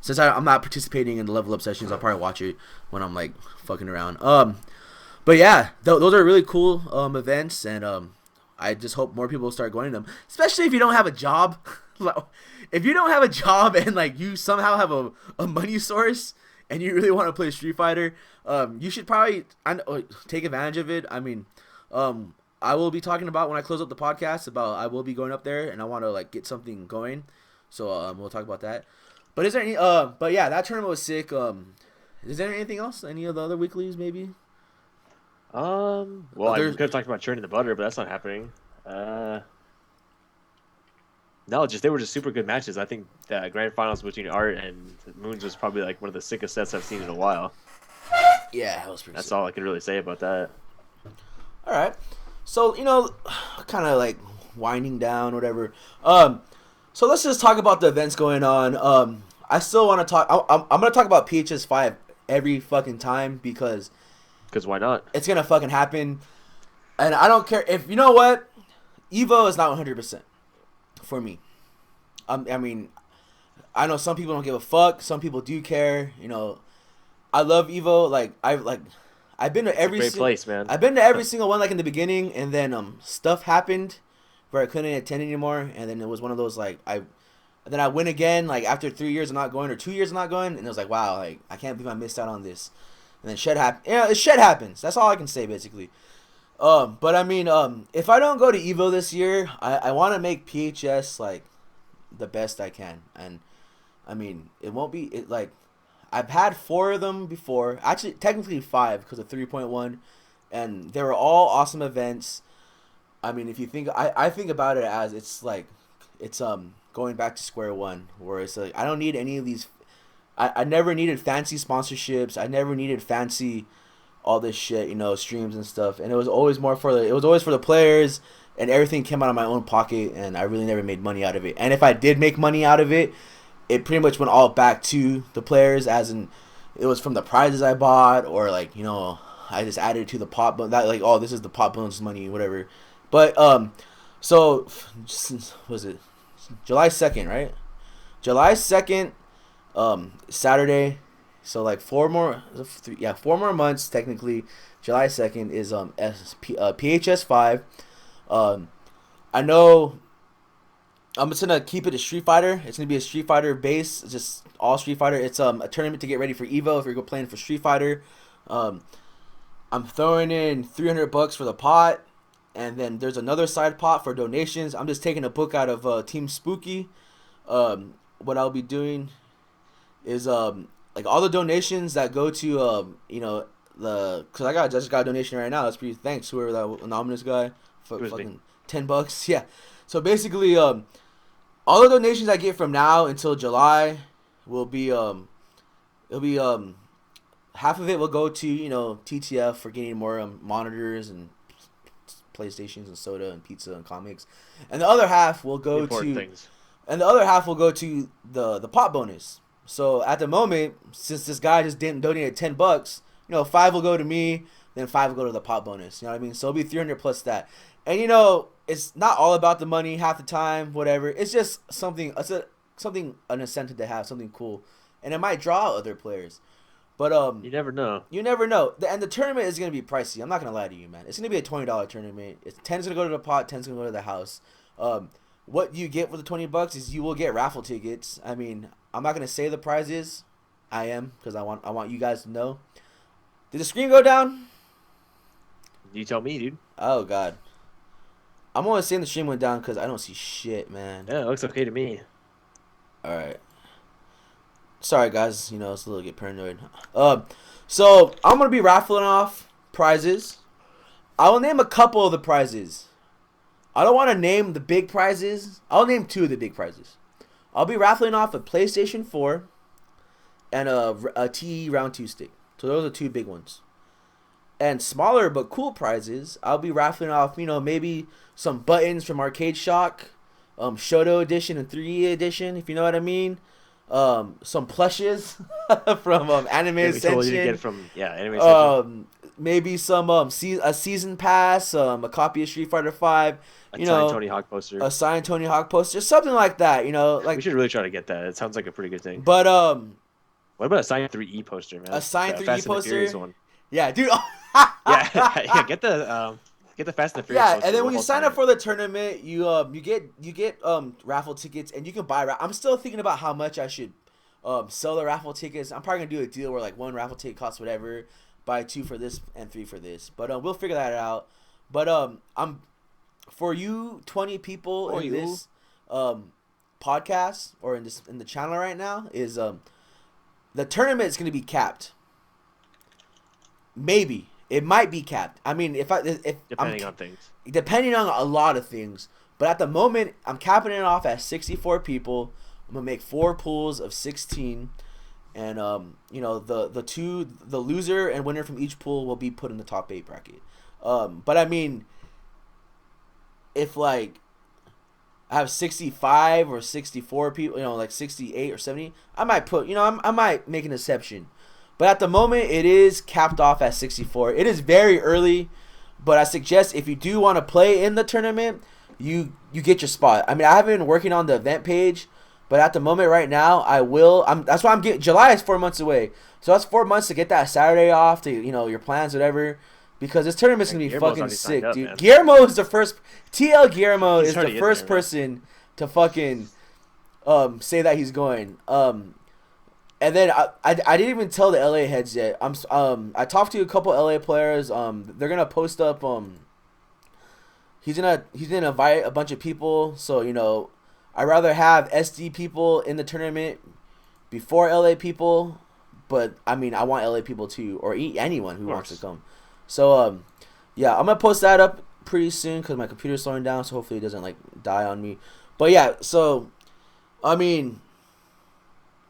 since I'm not participating in the level up sessions, I'll probably watch it when I'm like fucking around. But yeah, those are really cool events, and I just hope more people start going to them, especially if you don't have a job. If you don't have a job and like you somehow have a money source and you really want to play Street Fighter, you should probably take advantage of it. I mean, I will be talking about, when I close up the podcast, about I will be going up there and I want to like get something going, so we'll talk about that. But is there any but yeah, that tournament was sick. Is there anything else? Any of the other weeklies maybe? Well, I could have talked about churning the butter, but that's not happening. No, just they were just super good matches. I think the grand finals between Art and Moons was probably like one of the sickest sets I've seen in a while. Yeah, that was pretty That's sick. all I can really say about that. All right. So, kind of like winding down, whatever. So let's just talk about the events going on. I still want to talk. I'm going to talk about PHS 5 every fucking time because Because why not? it's going to fucking happen. And I don't care if, you know what? Evo is not 100% for me. I mean, I know some people don't give a fuck. Some people do care. I love Evo. I've been to It's a every great place, man. I've been to every single one like in the beginning, and then stuff happened where I couldn't attend anymore, and then it was one of those then I went again like after 3 years of not going or 2 years of not going, and it was like wow, like I can't believe I missed out on this, and then shit happened. Yeah, shit happens. That's all I can say basically. But I mean, if I don't go to Evo this year, I want to make PHS like the best I can, and I mean it won't be it like. I've had 4 of them before. Actually, technically 5 because of 3.1, and they were all awesome events. I mean, if you think, I think about it as it's going back to square one, where it's like I don't need any of these. I never needed fancy sponsorships. I never needed fancy all this shit, streams and stuff. And it was always for the players, and everything came out of my own pocket, and I really never made money out of it. And if I did make money out of it, it pretty much went all back to the players, as in it was from the prizes I bought, or I just added it to the pot, but that this is the pot bonus money, whatever. But so was it July 2nd, right? July 2nd, Saturday. So 4 more months technically. July 2nd is PHS 5. I know. I'm just gonna keep it a Street Fighter. It's gonna be a Street Fighter base, just all Street Fighter. It's a tournament to get ready for Evo if you're playing for Street Fighter. I'm throwing in $300 for the pot, and then there's another side pot for donations. I'm just taking a book out of Team Spooky. What I'll be doing is all the donations that go to because I just got a donation right now. That's pretty thanks whoever that anonymous guy for fucking $10. Yeah. So basically all the donations I get from now until July will be it'll be half of it will go to TTF for getting more monitors and PlayStations and soda and pizza and comics, and the other half will go to the pot bonus. So at the moment, since this guy just didn't donate $10, 5 will go to me, then 5 will go to the pot bonus. You know what I mean? So it'll be 300 plus that, and it's not all about the money half the time, whatever. It's just something. It's an incentive to have something cool, and it might draw other players. But you never know. You never know. And the tournament is gonna be pricey. I'm not gonna lie to you, man. It's gonna be a $20 tournament. 10's gonna go to the pot. 10's gonna go to the house. What you get for the $20 is you will get raffle tickets. I mean, I'm not gonna say the prizes. I am because I want you guys to know. Did the screen go down? You tell me, dude. Oh God. I'm only saying the stream went down because I don't see shit, man. Yeah, it looks okay to me. All right. Sorry, guys. It's a little get paranoid. So I'm gonna be raffling off prizes. I will name a couple of the prizes. I don't want to name the big prizes. I'll name 2 of the big prizes. I'll be raffling off a PlayStation 4 and a TE Round 2 stick. So those are 2 big ones. And smaller but cool prizes, I'll be raffling off, maybe some buttons from Arcade Shock, Shoto Edition and 3E Edition, if you know what I mean. Some plushes from Anime Ascension. Totally get it from Anime Ascension. Maybe some a season pass, a copy of Street Fighter 5, a signed Tony Hawk poster. A signed Tony Hawk poster, something like that, we should really try to get that. It sounds like a pretty good thing. But what about a signed 3E poster, man? A signed 3E Fast poster? And the one. Yeah, dude. yeah, get the Fast and the Furious. Yeah, and then when you sign up for the tournament, you get raffle tickets, and you can buy. I'm still thinking about how much I should sell the raffle tickets. I'm probably gonna do a deal where 1 raffle ticket costs whatever, buy 2 for this and 3 for this. But we'll figure that out. But I'm for you 20 people in this podcast or in the channel right now is the tournament is gonna be capped. Maybe. It might be capped. I mean, depending on things. Depending on a lot of things. But at the moment, I'm capping it off at 64 people. I'm gonna make 4 pools of 16, and the loser and winner from each pool will be put in the top 8 bracket. But I mean, if like I have 65 or 64 people, like 68 or 70, I might put, I might make an exception. But at the moment, it is capped off at 64. It is very early, but I suggest if you do want to play in the tournament, you get your spot. I mean, I haven't been working on the event page, but at the moment right now, I will. That's why I'm getting. July is 4 months away, so that's 4 months to get that Saturday off to your plans, whatever. Because this tournament's gonna be fucking sick, dude. Man. Guillermo is the first. TL Guillermo is the first person to fucking say that he's going. And then I didn't even tell the LA heads yet. I talked to a couple LA players. They're gonna post up. He's gonna invite a bunch of people. So I'd rather have SD people in the tournament before LA people. But I mean, I want LA people too, or anyone who wants to come. So yeah, I'm gonna post that up pretty soon because my computer's slowing down. So hopefully it doesn't like die on me. But yeah, so I mean.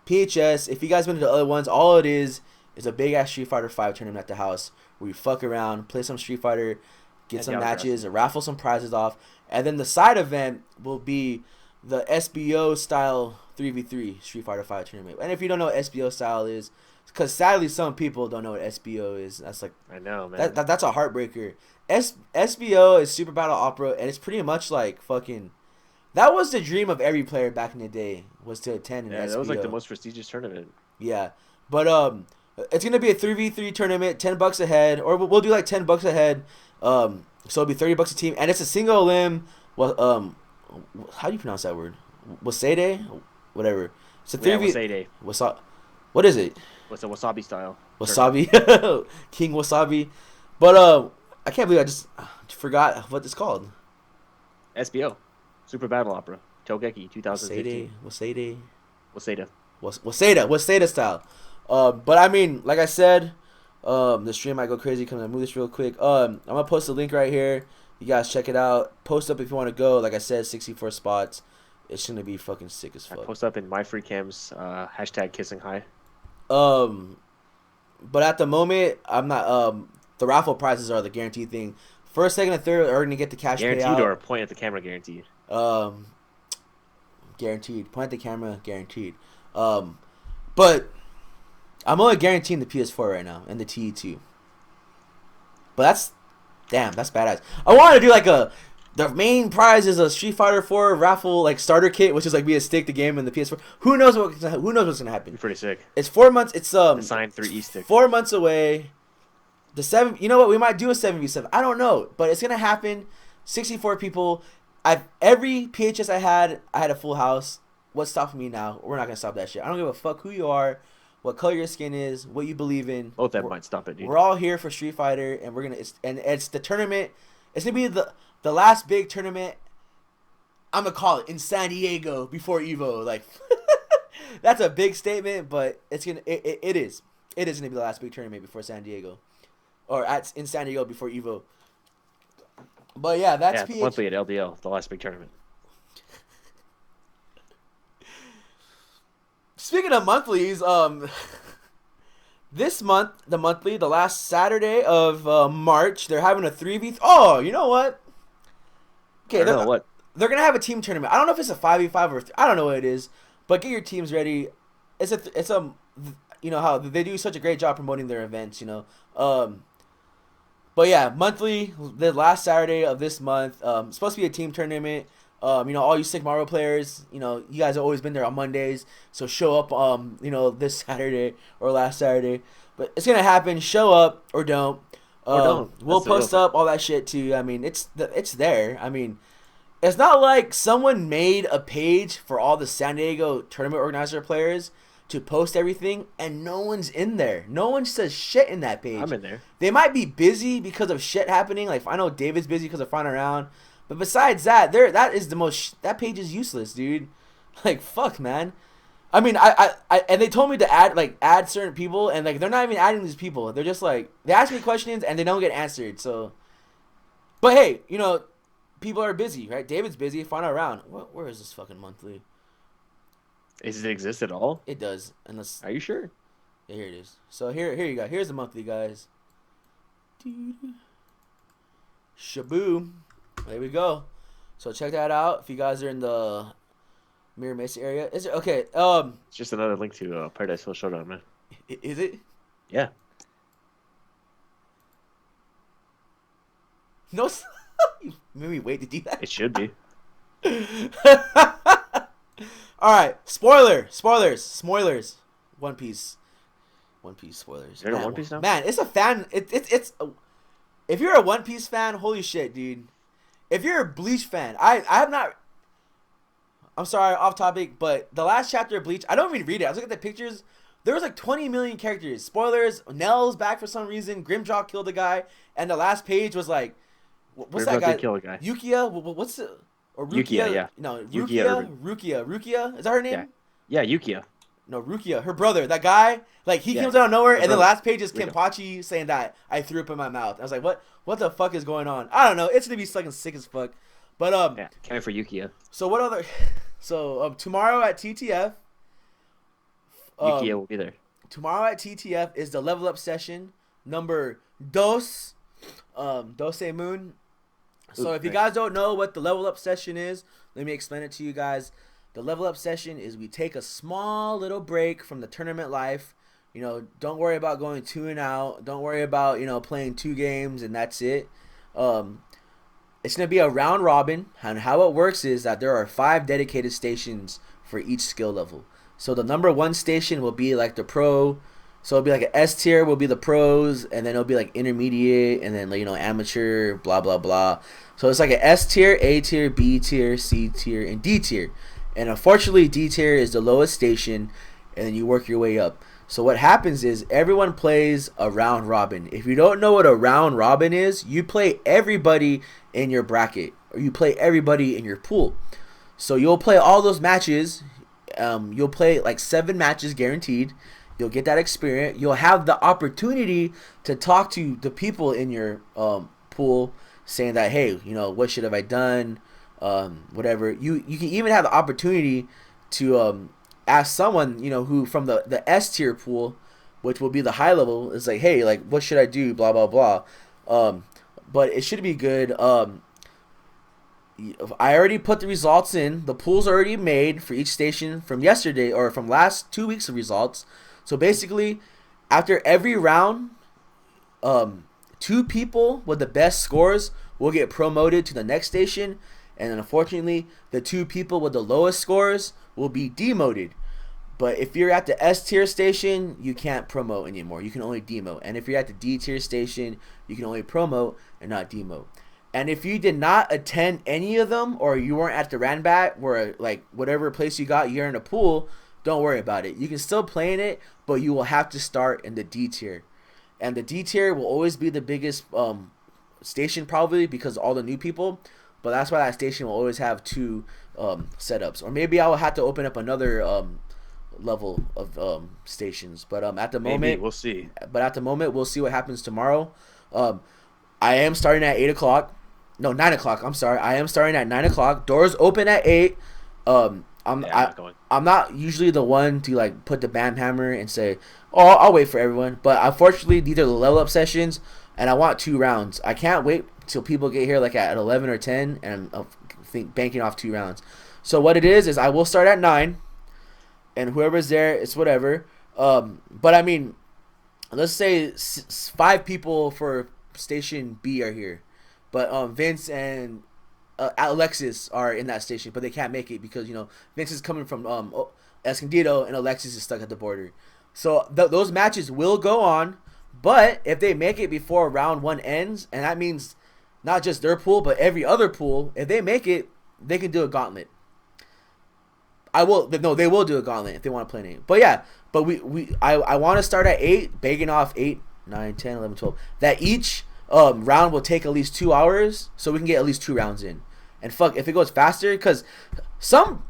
PHS, if you guys been to the other ones, all it is a big ass Street Fighter 5 tournament at the house where you fuck around, play some Street Fighter, get some matches, raffle some prizes off, and then the side event will be the SBO style 3v3 Street Fighter 5 tournament. And if you don't know what SBO style is, because sadly some people don't know what SBO is. That's like I know, man. That's a heartbreaker. SBO is Super Battle Opera, and it's pretty much like fucking. That was the dream of every player back in the day, was to attend an SBO. That was like the most prestigious tournament. Yeah, but it's gonna be a 3v3 tournament, $10 a head, or we'll do like $10 a head. So it'll be $30 a team, and it's a single limb. Well, how do you pronounce that word? Wasade, whatever. It's a 3v. Wasade. What is it? What's a wasabi style? Wasabi, King Wasabi. But I can't believe I just forgot what it's called. SBO. Super Battle Opera, Togeki, 2015. Waseda style. But I mean, like I said, the stream might go crazy. Come on, move this real quick. I'm gonna post a link right here. You guys check it out. Post up if you want to go. Like I said, 64 spots. It's gonna be fucking sick as fuck. I post up in my free cams. Hashtag kissing high. But at the moment, I'm not. The raffle prizes are the guaranteed thing. First, second, and third are gonna get the cash payout. Guaranteed or point at the camera guaranteed. Guaranteed. Point at the camera, guaranteed. But I'm only guaranteeing the PS4 right now and the TE2. But that's badass. I want to do like the main prize is a Street Fighter 4 raffle like starter kit, which is like be a stick, the game, and the PS4. Who knows what's gonna happen? You're pretty sick. It's 4 months. It's assigned 3E stick. 4 months away. The 7. You know what? We might do a 7v7. I don't know, but it's gonna happen. 64 people. Every PHS I had a full house. What's stopping me now? We're not gonna stop that shit. I don't give a fuck who you are, what color your skin is, what you believe in. Both of them might stop it, dude. We're all here for Street Fighter, and we're gonna. It's the tournament. It's gonna be the last big tournament. I'm gonna call it in San Diego before Evo. Like, that's a big statement, but it's gonna. It is. It is gonna be the last big tournament before San Diego, or in San Diego before Evo. But yeah, that's monthly at LDL, the last big tournament. Speaking of monthlies, this month, the last Saturday of March, they're having a 3v. Oh, you know what? Okay, they're gonna have a team tournament. I don't know if it's a 5v5 or I don't know what it is, but get your teams ready. It's a you know how they do such a great job promoting their events, But yeah, monthly, the last Saturday of this month, it's supposed to be a team tournament. All you sick Marvel players, you guys have always been there on Mondays, so show up, this Saturday or last Saturday. But it's gonna happen. Show up or don't. We'll post up all that shit too. I mean, it's there. I mean, it's not like someone made a page for all the San Diego tournament organizer players to post everything, and no one's in there. No one says shit in that page. I'm in there. They might be busy because of shit happening. Like, I know David's busy because of flying around. But besides that, that page is useless, dude. Like, fuck, man. I mean, I and they told me to add certain people, and like they're not even adding these people. They're just like, they ask me questions and they don't get answered. So, but hey, people are busy, right? David's busy. Final round. Where is this fucking monthly? Does it exist at all? It does, unless. Are you sure? Yeah, here it is. So here you go. Here's the monthly, guys. Shaboom. There we go. So check that out. If you guys are in the Mirror Mesa area, is it okay? It's just another link to Paradise Hill Showdown, man. Is it? Yeah. No. You made me wait to do that. It should be. All right. Spoilers. One Piece spoilers. You're in One Piece now? Man, it's a fan. It's. If you're a One Piece fan, holy shit, dude. If you're a Bleach fan, I have not. I'm sorry, off topic, but the last chapter of Bleach, I don't even read it. I was looking at the pictures. There was like 20 million characters. Spoilers. Nell's back for some reason. Grimjaw killed a guy, and the last page was like, what's that guy? Kill a guy. Yukia. What's it? Or Rukia? Yukia, yeah. No, Yukia Rukia. Is that her name? Yeah, Yukia. No, Rukia. Her brother. That guy. Like he comes out of nowhere, and the last page is Kenpachi saying that I threw up in my mouth. I was like, what the fuck is going on? I don't know. It's gonna be fucking sick as fuck. But yeah, can't wait for Yukia. So what other? So tomorrow at TTF. Yukia will be there. Tomorrow at TTF is the level up session number dos. Dose Moon. So if you guys don't know what the level up session is, let me explain it to you guys. The level up session is we take a small little break from the tournament life. You know, don't worry about going 2 and out. Don't worry about, playing 2 games and that's it. It's going to be a round robin. And how it works is that there are 5 dedicated stations for each skill level. So the number 1 station will be like the pro. So it'll be like an S tier will be the pros, and then it'll be like intermediate, and then amateur, blah blah blah. So it's like an S tier, A tier, B tier, C tier, and D tier. And unfortunately, D tier is the lowest station, and then you work your way up. So what happens is everyone plays a round robin. If you don't know what a round robin is, you play everybody in your bracket, or you play everybody in your pool. So you'll play all those matches. You'll play like 7 matches guaranteed. You'll get that experience. You'll have the opportunity to talk to the people in your pool, saying that, hey, what should have I done? Whatever. You can even have the opportunity to ask someone, who from the S tier pool, which will be the high level, is like, hey, like, what should I do? Blah blah blah. But it should be good. I already put the results in. The pool's already made for each station from yesterday or from last 2 weeks of results. So basically, after every round, 2 people with the best scores will get promoted to the next station, and then unfortunately, the 2 people with the lowest scores will be demoted. But if you're at the S tier station, you can't promote anymore. You can only demote. And if you're at the D tier station, you can only promote and not demote. And if you did not attend any of them, or you weren't at the Ranbat, where like whatever place you got, you're in a pool, don't worry about it. You can still play in it, but you will have to start in the D tier. And the D tier will always be the biggest station probably because of all the new people. But that's why that station will always have 2 setups. Or maybe I will have to open up another level of stations. But at the moment, maybe, we'll see. But at the moment, we'll see what happens tomorrow. I am starting at 8 o'clock. No, 9 o'clock. I'm sorry. I am starting at 9 o'clock. Doors open at 8. I'm not usually the one to like put the bam hammer and say, oh, I'll wait for everyone. But unfortunately, these are the level up sessions, and I want 2 rounds. I can't wait till people get here like at 11 or 10, and I'm banking off 2 rounds. So what it is I will start at 9, and whoever's there, it's whatever. But I mean, let's say 5 people for station B are here, but Vince and Alexis are in that station, but they can't make it because Vince is coming from Escondido and Alexis is stuck at the border. So those matches will go on, but if they make it before round 1 ends, and that means not just their pool but every other pool, if they make it, they can do a gauntlet. They will do a gauntlet if they want to play name. But yeah, but I want to start at 8, begging off 8, 9, 10, 11, 12. That each round will take at least 2 hours, so we can get at least 2 rounds in. And fuck, if it goes faster, because some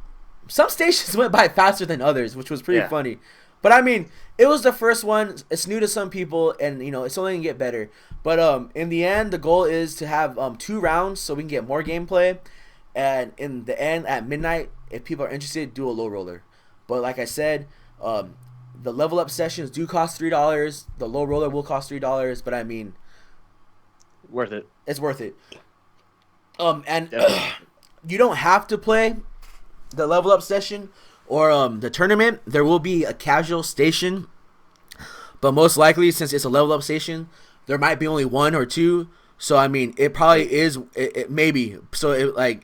stations went by faster than others, which was pretty funny. But I mean, it was the first one. It's new to some people, and it's only gonna get better. But in the end, the goal is to have 2 rounds so we can get more gameplay. And in the end, at midnight, if people are interested, do a low roller. But like I said, the level up sessions do cost $3. The low roller will cost $3. But I mean, worth it. It's worth it. And you don't have to play the level up session or the tournament. There will be a casual station, but most likely, since it's a level up station, there might be only 1 or 2. So I mean, it probably is. It maybe. So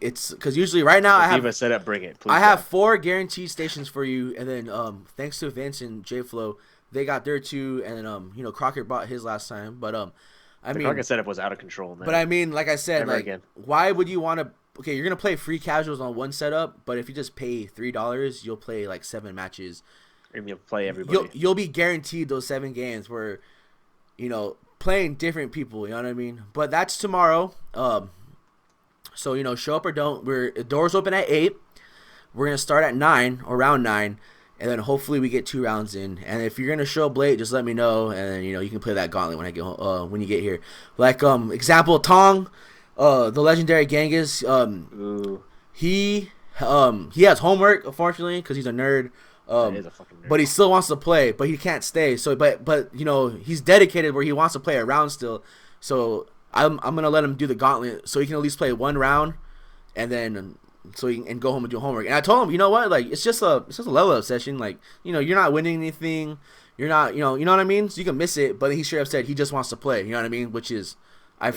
it's because usually right now I have a setup. Bring it. Please I have 4 guaranteed stations for you, and then thanks to Vince and J Flow, they got their 2, and then Crocker bought his last time, but I mean, Crocker setup was out of control, man. But I mean, like I said, why would you want to? Okay, you're gonna play free casuals on one setup, but if you just pay $3, you'll play like 7 matches. And you'll play everybody. You'll be guaranteed those 7 games where, playing different people. You know what I mean? But that's tomorrow. So show up or don't. Doors open at 8. We're gonna start at 9 or around 9. And then hopefully we get 2 rounds in. And if you're gonna show up late, just let me know. And then you can play that gauntlet when I get when you get here. Like example, Tong, the legendary Genghis. He has homework unfortunately because he's a nerd. He's a fucking nerd. But he still wants to play, but he can't stay. So but he's dedicated where he wants to play a round still. So I'm gonna let him do the gauntlet so he can at least play 1 round, and then. So he can go home and do homework. And I told him, you know what? Like it's just a level up session. Like you're not winning anything. You're not, you know what I mean. So you can miss it. But he straight up said he just wants to play. You know what I mean? Which is, I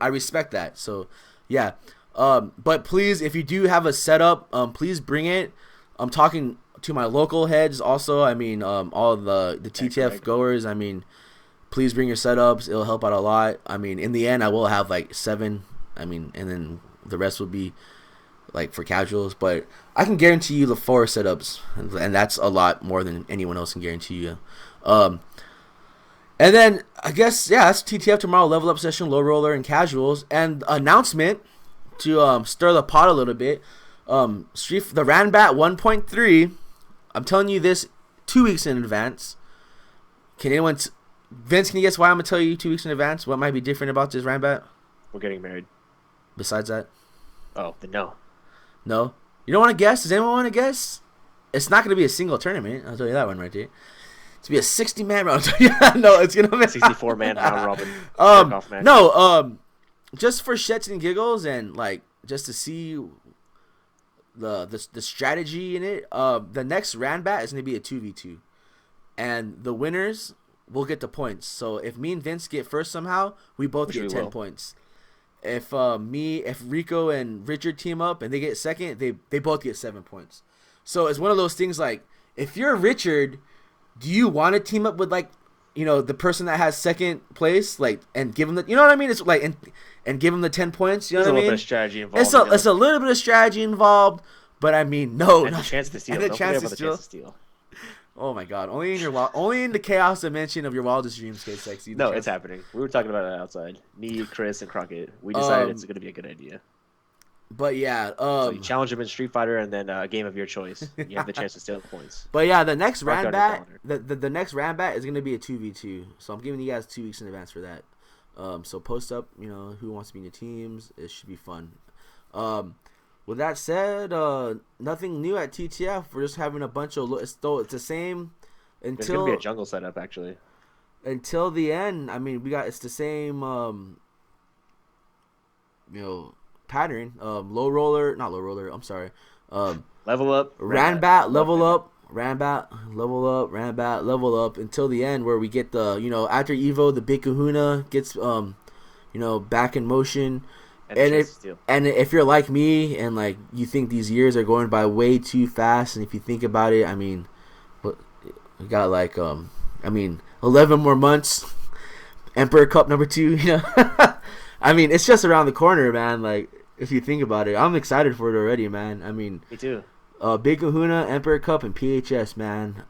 respect that. So yeah. But please, if you do have a setup, please bring it. I'm talking to my local heads also. I mean, all the TTF goers. I mean, please bring your setups. It'll help out a lot. I mean, in the end, I will have like 7. I mean, and then the rest will be. Like for casuals, but I can guarantee you the 4 setups, and that's a lot more than anyone else can guarantee you. And then I guess that's TTF tomorrow. Level up session, low roller, and casuals. And announcement to stir the pot a little bit. The Ranbat 1.3. I'm telling you this 2 weeks in advance. Vince? Can you guess why I'm gonna tell you 2 weeks in advance? What might be different about this Ranbat? We're getting married. Besides that? Oh, then no. No? You don't want to guess? Does anyone want to guess? It's not going to be a single tournament. I'll tell you that one right there. It's going to be a 60-man round. No, it's going to be 64-man round robin. No, just for shits and giggles and like just to see the strategy in it. The next Ranbat is going to be a 2v2, and the winners will get the points. So if me and Vince get first somehow, we both get 10 points. If Rico and Richard team up and they get second, they both get 7 points. So it's one of those things like, if you're Richard, do you want to team up with like, the person that has second place, like, and give them the, you know what I mean? It's like, and give them the 10 points. You know what I mean? There's a little bit of strategy involved. It's a little bit of strategy involved, but I mean, no. And a chance to steal. And a chance to steal. Oh my God! Only in the chaos dimension of your wildest dreams, Kate Sexy. No, it's happening. We were talking about it outside. Me, Chris, and Crockett. We decided it's going to be a good idea. But yeah, so you challenge him in Street Fighter, and then a game of your choice. You have the chance to steal the points. But yeah, the next Ranbat, the next Ranbat is going to be a 2v2. So I'm giving you guys 2 weeks in advance for that. So post up, who wants to be in your teams. It should be fun. With that said, nothing new at TTF. We're just having a bunch of. It's the same until. There's gonna be a jungle setup actually. Until the end, I mean, it's the same. Pattern. Low roller, not low roller. I'm sorry. Level up. Ranbat, level up. Ranbat, level up. Ranbat, level up until the end, where we get the after Evo, the Big Kahuna gets back in motion. And if you're like me and like you think these years are going by way too fast, and if you think about it, I mean, we got like 11 more months. Emperor Cup number 2, I mean, it's just around the corner, man. Like if you think about it, I'm excited for it already, man. I mean, me too. Big Kahuna, Emperor Cup, and PHS, man.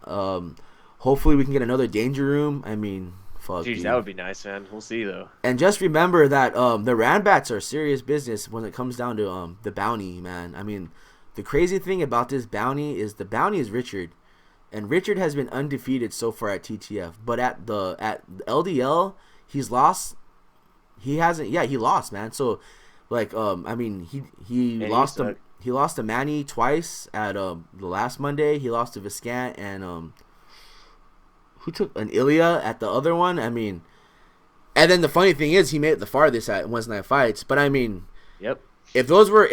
Hopefully we can get another Danger Room. I mean. Jeez, that would be nice, man. We'll see, though. And just remember that the Ranbats are serious business when it comes down to the bounty, man. I mean, the crazy thing about this bounty is the bounty is Richard. and Richard has been undefeated so far at TTF. But at LDL, he's lost. He hasn't. Yeah, he lost, man. So, like, I mean, he lost to he lost to Manny twice at the last Monday. He lost to Viscant and who took an Ilya at the other one. I mean, and then the funny thing is, he made it the farthest at Wednesday Night Fights. But I mean, yep. If those were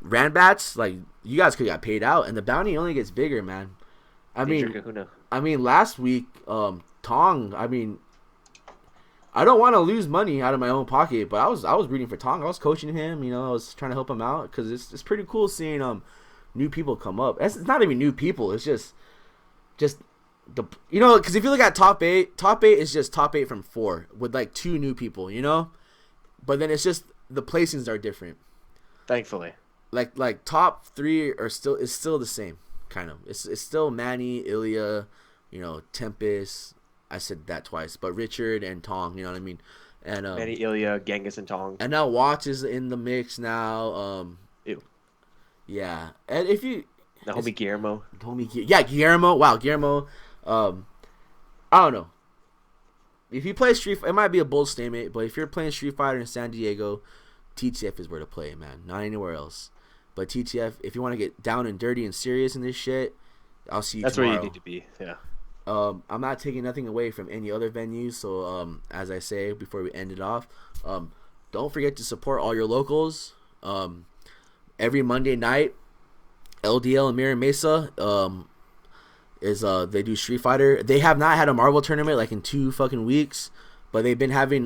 Ranbats, like, you guys could have got paid out, and the bounty only gets bigger, man. I mean, last week, Tong. I mean, I don't want to lose money out of my own pocket, but I was rooting for Tong. I was coaching him, you know. I was trying to help him out because it's pretty cool seeing new people come up. It's not even new people. It's just the, you know, because if you look at top eight is just top 8 from 4 with like 2 new people, you know. But then it's just the placings are different. Thankfully, like top 3 is still the same kind of. It's still Manny, Ilya, you know, Tempest. I said that twice, but Richard and Tong, you know what I mean? And Manny, Ilya, Genghis, and Tong. And now Watch is in the mix now. Ew. Yeah, and if you the homie Guillermo. Guillermo. Wow, Guillermo. I don't know. If you play it might be a bold statement, but if you're playing Street Fighter in San Diego, TTF is where to play, man. Not anywhere else. But TTF, if you want to get down and dirty and serious in this shit, I'll see you tomorrow. Where you need to be, yeah. I'm not taking nothing away from any other venues, so as I say before we end it off, don't forget to support all your locals. Every Monday night, LDL and Mira Mesa they do Street Fighter. They have not had a Marvel tournament like in 2 fucking weeks, but they've been having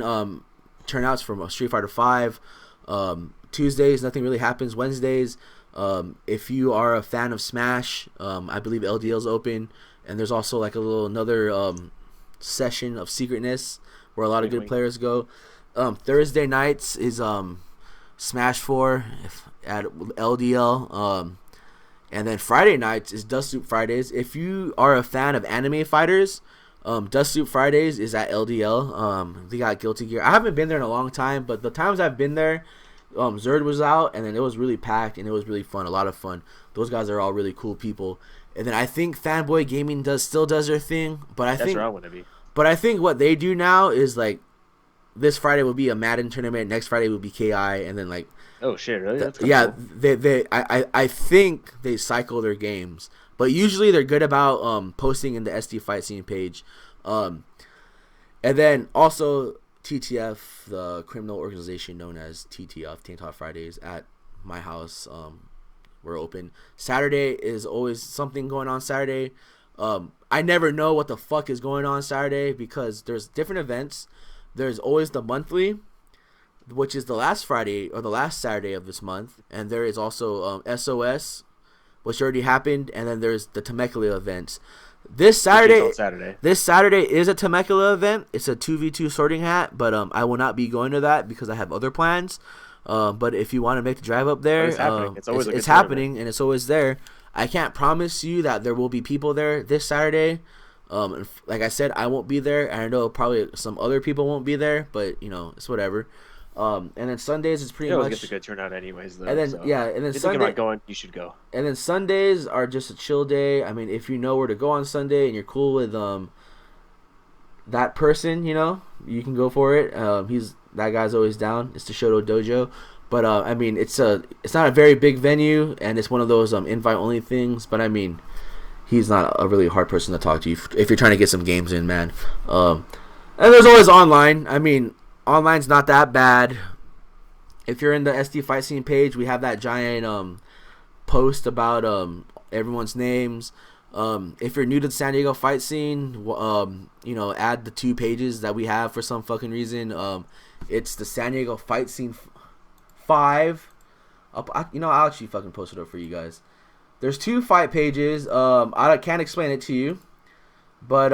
turnouts from Street Fighter 5. Tuesdays, nothing really happens. Wednesdays, if you are a fan of Smash, I believe LDL's open. And there's also like another session of Secretness where a lot of good players go. Thursday nights is Smash 4 at LDL. And then Friday nights is Dust Soup Fridays. If you are a fan of anime fighters, Dust Soup Fridays is at LDL. They got Guilty Gear. I haven't been there in a long time, but the times I've been there, Zerd was out, and then it was really packed, and it was really fun, a lot of fun. Those guys are all really cool people. And then I think Fanboy Gaming still does their thing, but that's where I want to be. But I think what they do now is like this Friday will be a Madden tournament, next Friday will be KI, and then like oh shit, really? That's yeah, cool. I think they cycle their games, but usually they're good about posting in the SD Fight Scene page, and then also TTF, the criminal organization known as TTF, Tank Top Fridays at my house. We're open. Saturday is always something going on Saturday. I never know what the fuck is going on Saturday because there's different events. There's always the monthly, which is the last Friday or the last Saturday of this month. And there is also SOS, which already happened. And then there's the Temecula events. This Saturday is a Temecula event. It's a 2v2 sorting hat, but I will not be going to that because I have other plans. But if you want to make the drive up there, it's happening and it's always there. I can't promise you that there will be people there this Saturday. Like I said, I won't be there. I know probably some other people won't be there, but you know, it's whatever. And then Sundays is pretty much gets a good turnout anyways though. And then so. and then if you're Sunday thinking about going, you should go. And then Sundays are just a chill day. I mean, if you know where to go on Sunday and you're cool with that person, you know, you can go for it. That guy's always down. It's the Shoto Dojo. But I mean, it's not a very big venue, and it's one of those invite only things. But I mean, he's not a really hard person to talk to if you're trying to get some games in, man. And there's always online. I mean, online's not that bad. If you're in the SD Fight Scene page, we have that giant post about everyone's names. If you're new to the San Diego Fight Scene, you know, add the 2 pages that we have for some fucking reason. It's the San Diego Fight Scene 5. I'll actually fucking post it up for you guys. There's 2 fight pages. I can't explain it to you, but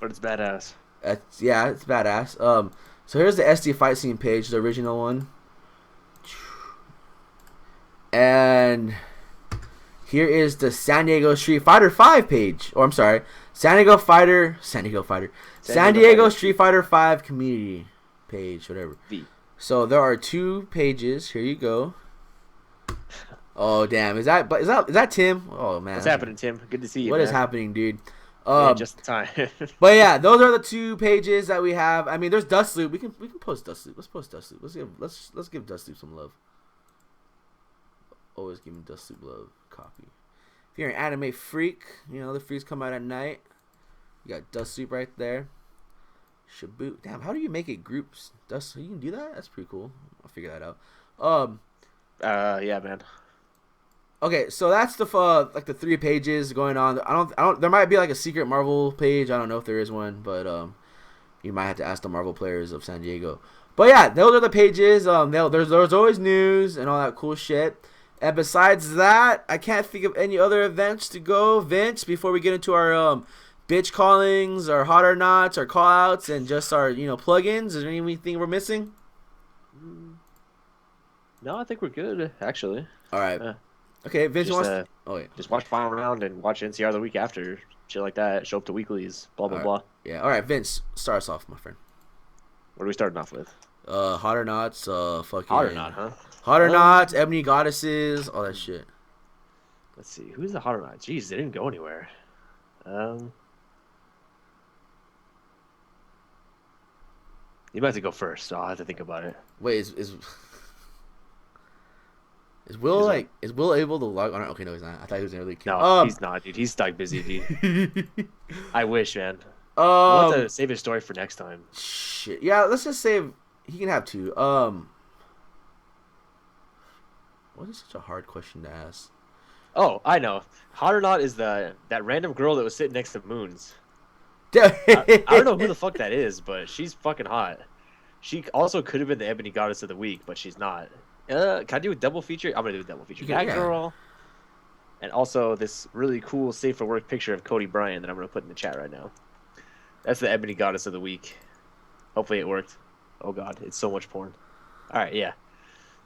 it's badass. It's badass. So here's the SD Fight Scene page, the original one, and here is the San Diego Street Fighter 5 page. Or I'm sorry, San Diego Street Fighter 5 community page, whatever. So there are 2 pages. Here you go. Oh damn! Is that Tim? Oh man, What's happening, Tim? Good to see you, what man. is happening, dude? Yeah, just in time. But yeah, those are the 2 pages that we have. I mean, there's Dust Loop. We can post Dust Loop. Let's post Dust Loop. Let's give Dust Loop some love. Always give him Dust Loop love. Copy. If you're an anime freak, the freaks come out at night. You got Dust Loop right there. Shaboot. Damn, how do you make it groups? Dust. You can do that. That's pretty cool. I'll figure that out. Yeah, man. Okay, so that's the 3 pages going on. I don't. There might be like a secret Marvel page. I don't know if there is one, but you might have to ask the Marvel players of San Diego. But yeah, those are the pages. There's always news and all that cool shit. And besides that, I can't think of any other events to go, Vince. Before we get into our bitch callings, our hot or nots, our call outs, and just our plugins. Is there anything we're missing? No, I think we're good, actually. All right. Okay, Vince just, wants. Oh yeah. Just watch Final Round and watch NCR the week after, shit like that. Show up to weeklies, blah blah blah. Yeah. All right, Vince, start us off, my friend. What are we starting off with? Hot or nots, fucking. Hot or not, huh? Hot or nots, Ebony Goddesses, all that shit. Let's see, who's the hot or not? Jeez, they didn't go anywhere. You might have to go first, so I'll have to think about it. Wait, is Will is Will able to log on? Okay, no, he's not. I thought he was in early queue. No, he's not, dude. He's stuck busy, dude. I wish, man. We'll have to save his story for next time. Shit. Yeah, let's just save. He can have 2. What is such a hard question to ask? Oh, I know. Hot or not is that random girl that was sitting next to Moons. I don't know who the fuck that is, but she's fucking hot. She also could have been the Ebony Goddess of the Week, but she's not. Can I do a double feature? I'm gonna do a double feature. That girl, and also this really cool safe for work picture of Cody Bryant that I'm gonna put in the chat right now. That's the Ebony Goddess of the Week. Hopefully it worked. Oh god, it's so much porn. All right, yeah.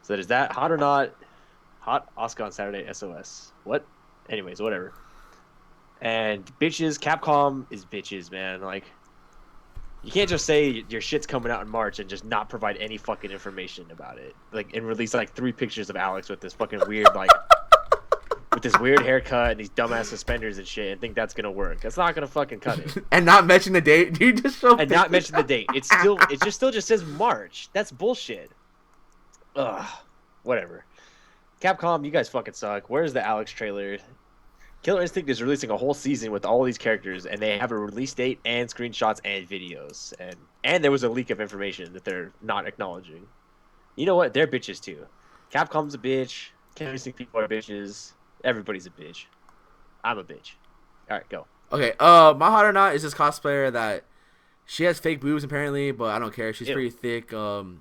So there's that. Hot or not? Hot Oscar on Saturday. SOS. What? Anyways, whatever. And bitches. Capcom is bitches, man. Like, you can't just say your shit's coming out in March and just not provide any fucking information about it. Like, and release like 3 pictures of Alex with this fucking weird with this weird haircut and these dumbass suspenders and shit, and think that's gonna work. That's not gonna fucking cut it. And not mention the date, dude. Just show. And not mention the date. It still just says March. That's bullshit. Ugh. Whatever. Capcom, you guys fucking suck. Where's the Alex trailer? Killer Instinct is releasing a whole season with all these characters, and they have a release date and screenshots and videos. And there was a leak of information that they're not acknowledging. You know what? They're bitches too. Capcom's a bitch. Killer Instinct people are bitches. Everybody's a bitch. I'm a bitch. All right, go. Okay. My hot or not is this cosplayer that she has fake boobs apparently, but I don't care. She's pretty thick. Well,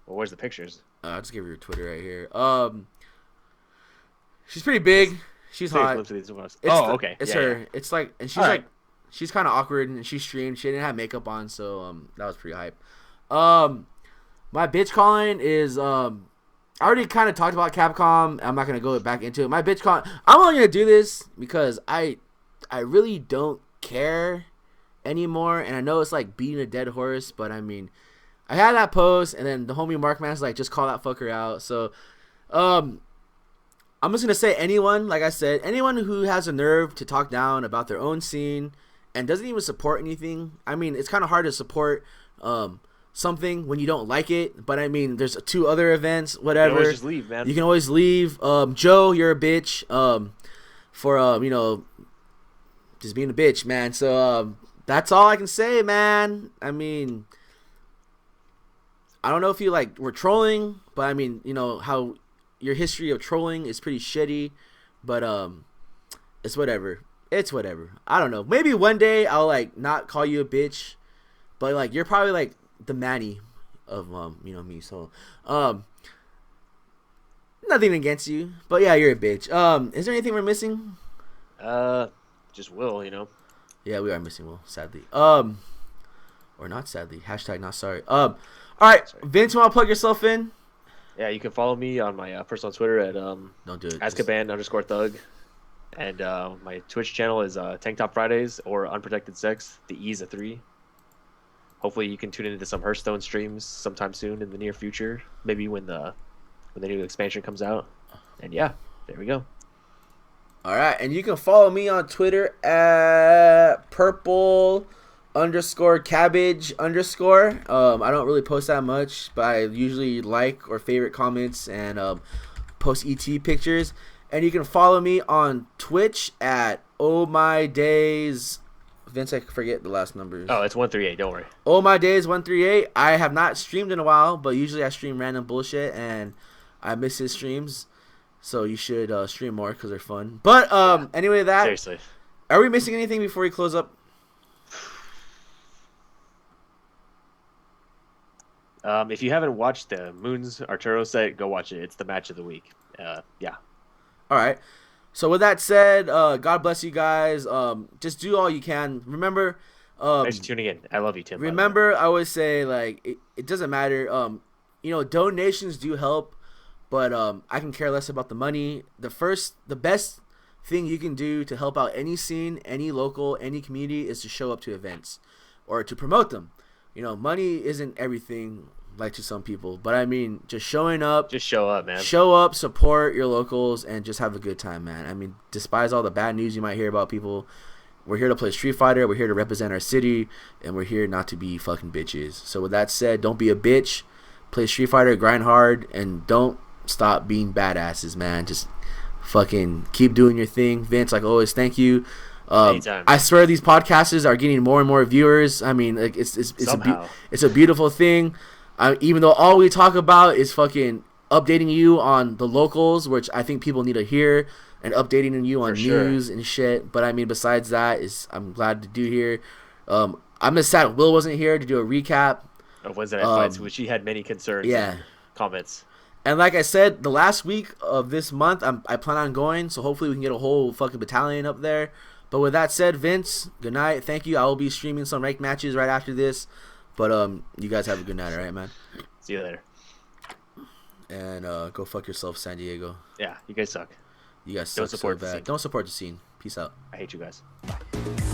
where's the pictures? I'll just give her Twitter right here. She's pretty big. She's hot. Okay. It's her. Yeah. It's like, and she's she's kind of awkward, and she streamed. She didn't have makeup on, so that was pretty hype. My bitch calling is I already kind of talked about Capcom. I'm not gonna go back into it. My bitch calling. I'm only gonna do this because I really don't care anymore, and I know it's like beating a dead horse, but I mean, I had that post, and then the homie Markman's like, just call that fucker out. So, I'm just gonna say anyone, like I said, anyone who has a nerve to talk down about their own scene and doesn't even support anything. I mean, it's kind of hard to support something when you don't like it. But I mean, there's 2 other events, whatever. You can always just leave, man. You can always leave. Joe, you're a bitch. For just being a bitch, man. So that's all I can say, man. I mean, I don't know if you were trolling, but I mean, how your history of trolling is pretty shitty, but it's whatever. It's whatever. I don't know. Maybe one day I'll not call you a bitch, but you're probably the Manny of me. So nothing against you, but yeah, you're a bitch. Is there anything we're missing? Just Will, Yeah, we are missing Will, sadly. Or not sadly. # not sorry. All right, sorry. Vince, you want to plug yourself in? Yeah, you can follow me on my personal Twitter at don't do it. Azkaban_thug, and my Twitch channel is Tank Top Fridays or Unprotected Sex. The E is a 3. Hopefully, you can tune into some Hearthstone streams sometime soon in the near future. Maybe when the new expansion comes out. And yeah, there we go. All right, and you can follow me on Twitter at purple_cabbage_. I don't really post that much, but I usually like or favorite comments and post ET pictures. And you can follow me on Twitch at Oh My Days. Vince, I forget the last numbers. Oh, it's 138. Don't worry. Oh My Days 138. I have not streamed in a while, but usually I stream random bullshit, and I miss his streams. So you should stream more because they're fun. But anyway, Seriously. Are we missing anything before we close up? If you haven't watched the Moons Arturo set, go watch it. It's the match of the week. Yeah. All right. So with that said, God bless you guys. Just do all you can. Remember, Thanks for tuning in. I love you, Tim. remember, I always say, like, it doesn't matter. Donations do help, but I can care less about the money. The best thing you can do to help out any scene, any local, any community is to show up to events or to promote them. Money isn't everything, like to some people, but I mean, just showing up. Just show up, man. Show up, support your locals, and just have a good time, man. I mean, despise all the bad news you might hear about people. We're here to play Street Fighter. We're here to represent our city, and we're here not to be fucking bitches. So with that said, don't be a bitch. Play Street Fighter, grind hard, and don't stop being badasses, man. Just fucking keep doing your thing. Vince, like always, thank you. Anytime. I swear these podcasters are getting more and more viewers. I mean, like it's a beautiful thing. Even though all we talk about is fucking updating you on the locals, which I think people need to hear, and updating you on news and shit. But I mean, besides that, I'm glad to do here. I'm just sad Will wasn't here to do a recap of Wednesday Night Fights, which he had many concerns. And comments. And like I said, the last week of this month, I plan on going, so hopefully we can get a whole fucking battalion up there. But with that said, Vince, good night. Thank you. I will be streaming some ranked matches right after this. But you guys have a good night, all right, man? See you later. And go fuck yourself, San Diego. Yeah, you guys suck. You guys suck so bad. Don't support the scene. Peace out. I hate you guys. Bye.